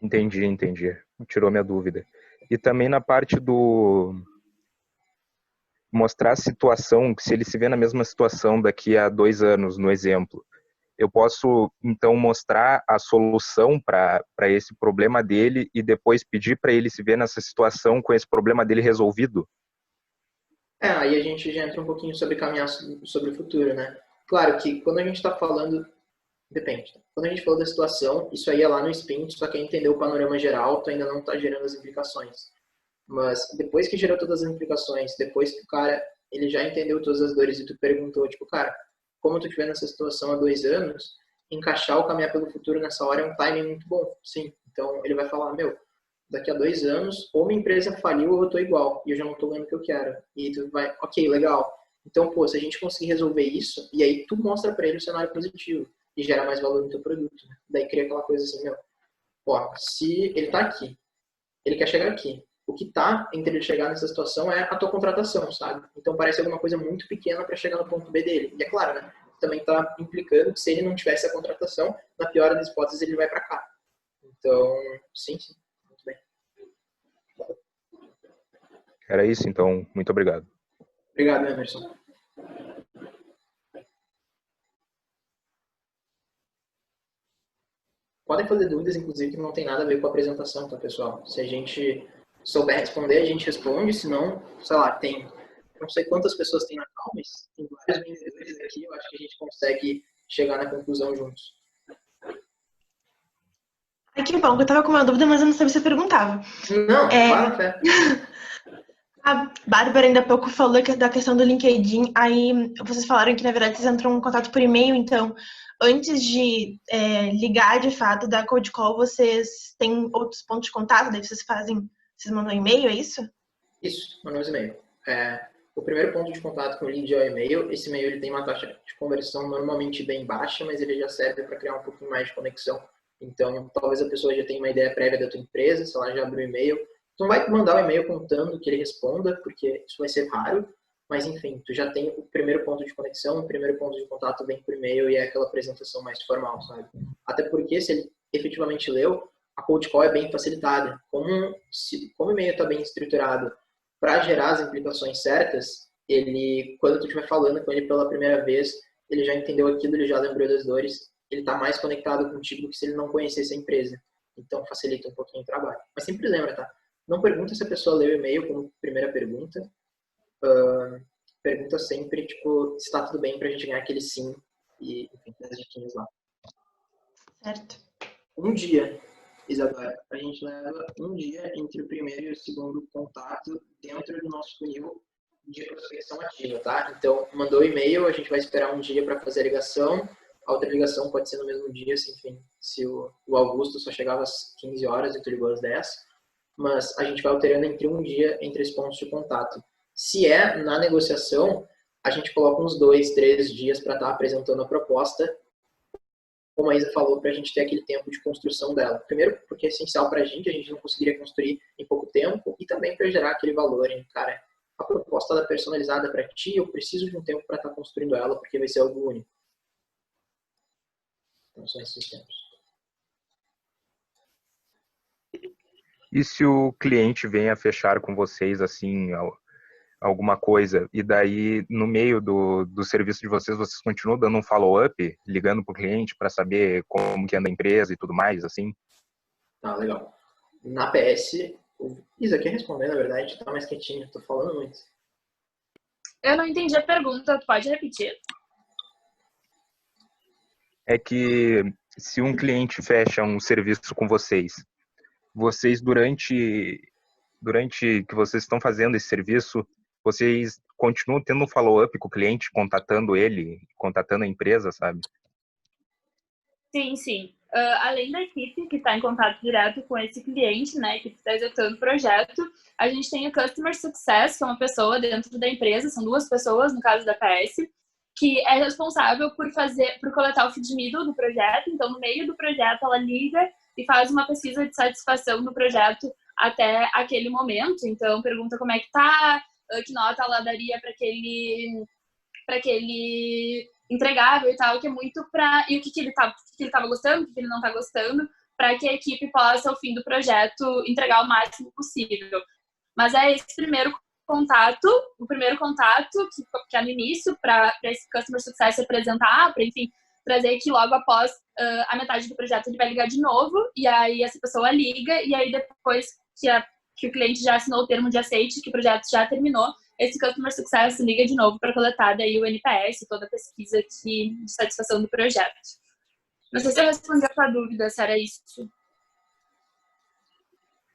Speaker 6: Entendi. Tirou minha dúvida. E também na parte do mostrar a situação, se ele se vê na mesma situação daqui a 2 anos, no exemplo. eu posso, então, mostrar a solução para esse problema dele e depois pedir para ele se ver nessa situação com esse problema dele resolvido?
Speaker 3: Aí a gente já entra um pouquinho sobre caminhar sobre o futuro, né? Claro que quando a gente está falando, depende. Quando a gente falou da situação, isso aí é lá no spin, tu só quer entender o panorama geral, tu ainda não está gerando as implicações. Mas depois que gerou todas as implicações, depois que o cara, ele já entendeu todas as dores e tu perguntou, tipo, cara, como tu estiver nessa situação há 2 anos, encaixar o caminhar pelo futuro nessa hora é um timing muito bom. Sim. Então ele vai falar, meu, daqui a 2 anos, ou minha empresa faliu ou eu tô igual, e eu já não tô ganhando o que eu quero. E tu vai, ok, legal. Então, pô, se a gente conseguir resolver isso, e aí tu mostra pra ele o cenário positivo, e gera mais valor no teu produto. Né? Daí cria aquela coisa assim, meu, ó, se ele tá aqui, ele quer chegar aqui, o que tá entre ele chegar nessa situação é a tua contratação, sabe? Então parece alguma coisa muito pequena para chegar no ponto B dele. E é claro, né? Também tá implicando que se ele não tivesse a contratação, na pior das hipóteses ele vai para cá. Então, sim, muito bem.
Speaker 6: Era isso, então, muito obrigado.
Speaker 3: Obrigado, Emerson. Podem fazer dúvidas, inclusive, que não tem nada a ver com a apresentação, tá, pessoal? Se a gente souber responder, a gente responde, senão, sei lá, tem não sei quantas pessoas tem na call, mas tem vários vendedores aqui, eu acho que a gente consegue chegar na conclusão juntos.
Speaker 5: Ai, que bom, que eu tava com uma dúvida, mas eu não sabia se eu perguntava.
Speaker 3: Não, vai na fé.
Speaker 5: A Bárbara ainda há pouco falou da questão do LinkedIn, aí vocês falaram que, na verdade, vocês entram em contato por e-mail, então, antes de ligar, de fato, da cold call, vocês têm outros pontos de contato, daí vocês mandam e-mail, é isso?
Speaker 3: Isso, mandamos e-mail. O primeiro ponto de contato com o lead é o e-mail. Esse e-mail ele tem uma taxa de conversão normalmente bem baixa, mas ele já serve para criar um pouquinho mais de conexão. Então, talvez a pessoa já tenha uma ideia prévia da tua empresa, se ela já abriu o e-mail. Tu não vai mandar o e-mail contando que ele responda, porque isso vai ser raro, mas enfim, tu já tem o primeiro ponto de conexão, o primeiro ponto de contato vem por e-mail e é aquela apresentação mais formal, sabe? Até porque se ele efetivamente leu, a cold call é bem facilitada. Como o e-mail está bem estruturado para gerar as implicações certas, ele, quando tu estiver falando com ele pela primeira vez, ele já entendeu aquilo, ele já lembrou das dores, ele está mais conectado contigo do que se ele não conhecesse a empresa. Então, facilita um pouquinho o trabalho. Mas sempre lembra, tá? Não pergunta se a pessoa leu o e-mail como primeira pergunta. Pergunta sempre, tipo, se está tudo bem pra gente ganhar aquele sim e, enfim, as diquinhas lá.
Speaker 5: Certo.
Speaker 3: Um dia, Isadora, a gente leva um dia entre o primeiro e o segundo contato dentro do nosso funil de prospecção ativa, tá? Então, mandou e-mail, a gente vai esperar um dia para fazer a ligação. A outra ligação pode ser no mesmo dia, enfim, se o Augusto só chegava às 15 horas e tu ligou às 10. Mas a gente vai alterando entre um dia entre os pontos de contato. Se é na negociação, a gente coloca uns 2, 3 dias para estar apresentando a proposta, como a Isa falou, para a gente ter aquele tempo de construção dela. Primeiro, porque é essencial para a gente não conseguiria construir em pouco tempo, e também para gerar aquele valor, hein? Cara, a proposta ela é personalizada para ti, eu preciso de um tempo para estar construindo ela, porque vai ser algo único. Então, são esses tempos.
Speaker 6: E se o cliente vem a fechar com vocês, assim, alguma coisa, e daí, no meio do serviço de vocês continuam dando um follow-up, ligando para o cliente para saber como que anda a empresa e tudo mais, assim?
Speaker 3: Tá, legal. Na PS, o Isa quer responder, na verdade, tá mais quietinho, tô falando muito.
Speaker 2: Eu não entendi a pergunta, tu pode repetir?
Speaker 6: É que se um cliente fecha um serviço com vocês, durante que vocês estão fazendo esse serviço, vocês continuam tendo um follow-up com o cliente, contatando ele, contatando a empresa, sabe?
Speaker 2: Sim, sim. Além da equipe que está em contato direto com esse cliente, né, que está executando o projeto, a gente tem a Customer Success, que é uma pessoa dentro da empresa, são 2 pessoas, no caso da PS, que é responsável por coletar o feed middle do projeto. Então, no meio do projeto, ela liga e faz uma pesquisa de satisfação do projeto até aquele momento. Então, pergunta como é que tá, que nota ela daria para aquele entregável e tal, que é muito e o que ele estava gostando, o que ele não está gostando, para que a equipe possa, ao fim do projeto, entregar o máximo possível. Mas é esse o primeiro contato, que é no início, para esse Customer Success se apresentar, para, enfim, trazer que logo após a metade do projeto ele vai ligar de novo, e aí essa pessoa liga, e aí depois que o cliente já assinou o termo de aceite, que o projeto já terminou, esse Customer Success liga de novo para coletar daí o NPS, toda a pesquisa de satisfação do projeto. Não sei se eu respondi a tua dúvida, se era isso.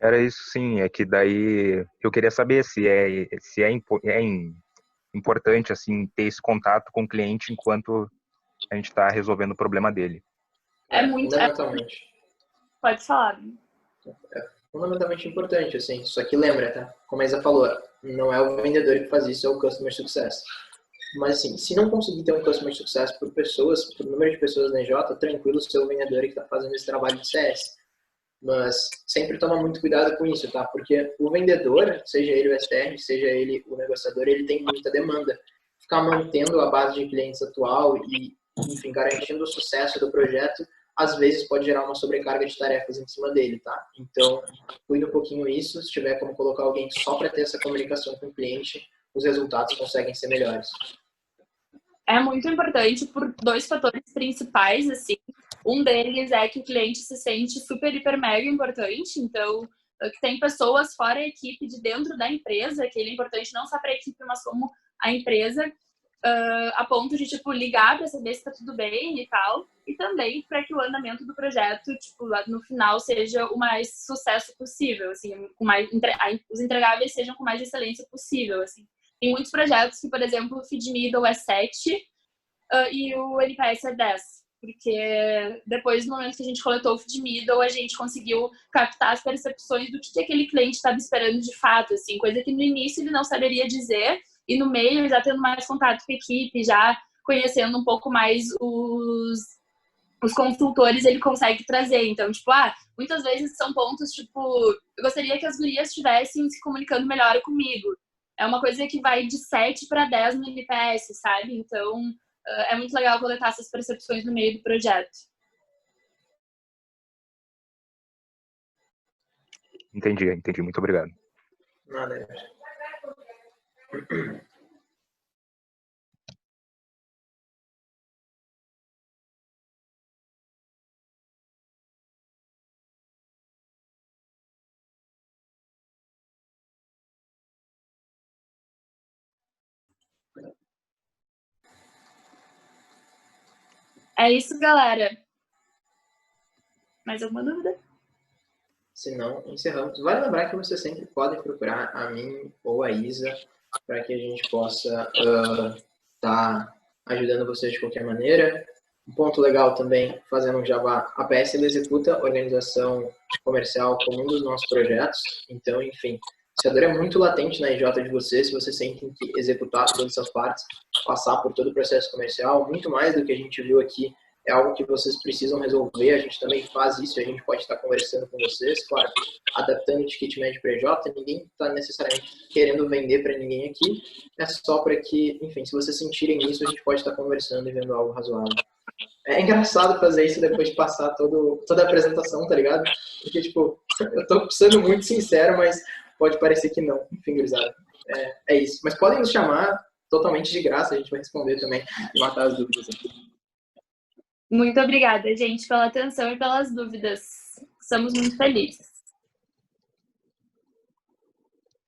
Speaker 6: Era isso, sim. É que daí eu queria saber se é importante assim ter esse contato com o cliente enquanto a gente está resolvendo o problema dele.
Speaker 3: Fundamentalmente.
Speaker 2: Pode falar.
Speaker 3: Fundamentalmente importante, assim. Só que lembra, tá? Como a Isa falou, não é o vendedor que faz isso, é o Customer Success. Mas, assim, se não conseguir ter um Customer Success por número de pessoas na EJ, tranquilo, o seu vendedor que está fazendo esse trabalho de CS. Mas sempre toma muito cuidado com isso, tá? Porque o vendedor, seja ele o STR, seja ele o negociador, ele tem muita demanda. Ficar mantendo a base de clientes atual e, enfim, garantindo o sucesso do projeto, às vezes pode gerar uma sobrecarga de tarefas em cima dele, tá? Então, cuida um pouquinho isso. Se tiver como colocar alguém só para ter essa comunicação com o cliente, os resultados conseguem ser melhores.
Speaker 2: É muito importante por 2 fatores principais, assim. Um deles é que o cliente se sente super, hiper, mega importante. Então, que tem pessoas fora a equipe de dentro da empresa, que ele é importante não só para a equipe, mas como a empresa, a ponto de, tipo, ligar para saber se está tudo bem e tal. E também para que o andamento do projeto, tipo, lá no final seja o mais sucesso possível, assim, os entregáveis sejam com mais excelência possível, assim. Tem muitos projetos que, por exemplo, o feed middle é 7 e o NPS é 10. Porque depois, no momento que a gente coletou o feed middle, a gente conseguiu captar as percepções do que aquele cliente estava esperando de fato, assim, coisa que no início ele não saberia dizer, e no meio, já tendo mais contato com a equipe, já conhecendo um pouco mais os consultores, ele consegue trazer. Então, tipo, muitas vezes são pontos, tipo, eu gostaria que as gurias estivessem se comunicando melhor comigo. É uma coisa que vai de 7 para 10 no NPS, sabe? Então, é muito legal coletar essas percepções no meio do projeto.
Speaker 6: Entendi. Muito obrigado.
Speaker 3: Nada.
Speaker 2: É isso, galera. Mais alguma dúvida?
Speaker 3: Se não, encerramos. Vale lembrar que você sempre pode procurar a mim ou a Isa para que a gente possa estar ajudando vocês de qualquer maneira. Um ponto legal também, fazendo um jabá, a PS executa a organização comercial como um dos nossos projetos. Então, enfim, se a dor é muito latente na IJ de vocês, se vocês sentem que executar todas essas partes, passar por todo o processo comercial, muito mais do que a gente viu aqui, é algo que vocês precisam resolver. A gente também faz isso, a gente pode estar conversando com vocês, claro, adaptando o ticket médio para EJ. Ninguém está necessariamente querendo vender para ninguém aqui, é só para que, enfim, se vocês sentirem isso, a gente pode estar conversando e vendo algo razoável. É engraçado fazer isso depois de passar toda a apresentação, tá ligado? Porque, tipo, eu tô sendo muito sincero, mas pode parecer que não. Enfim, gurizada, é isso. Mas podem nos chamar totalmente de graça, a gente vai responder também e matar as dúvidas aqui.
Speaker 2: Muito obrigada, gente, pela atenção e pelas dúvidas. Somos muito felizes.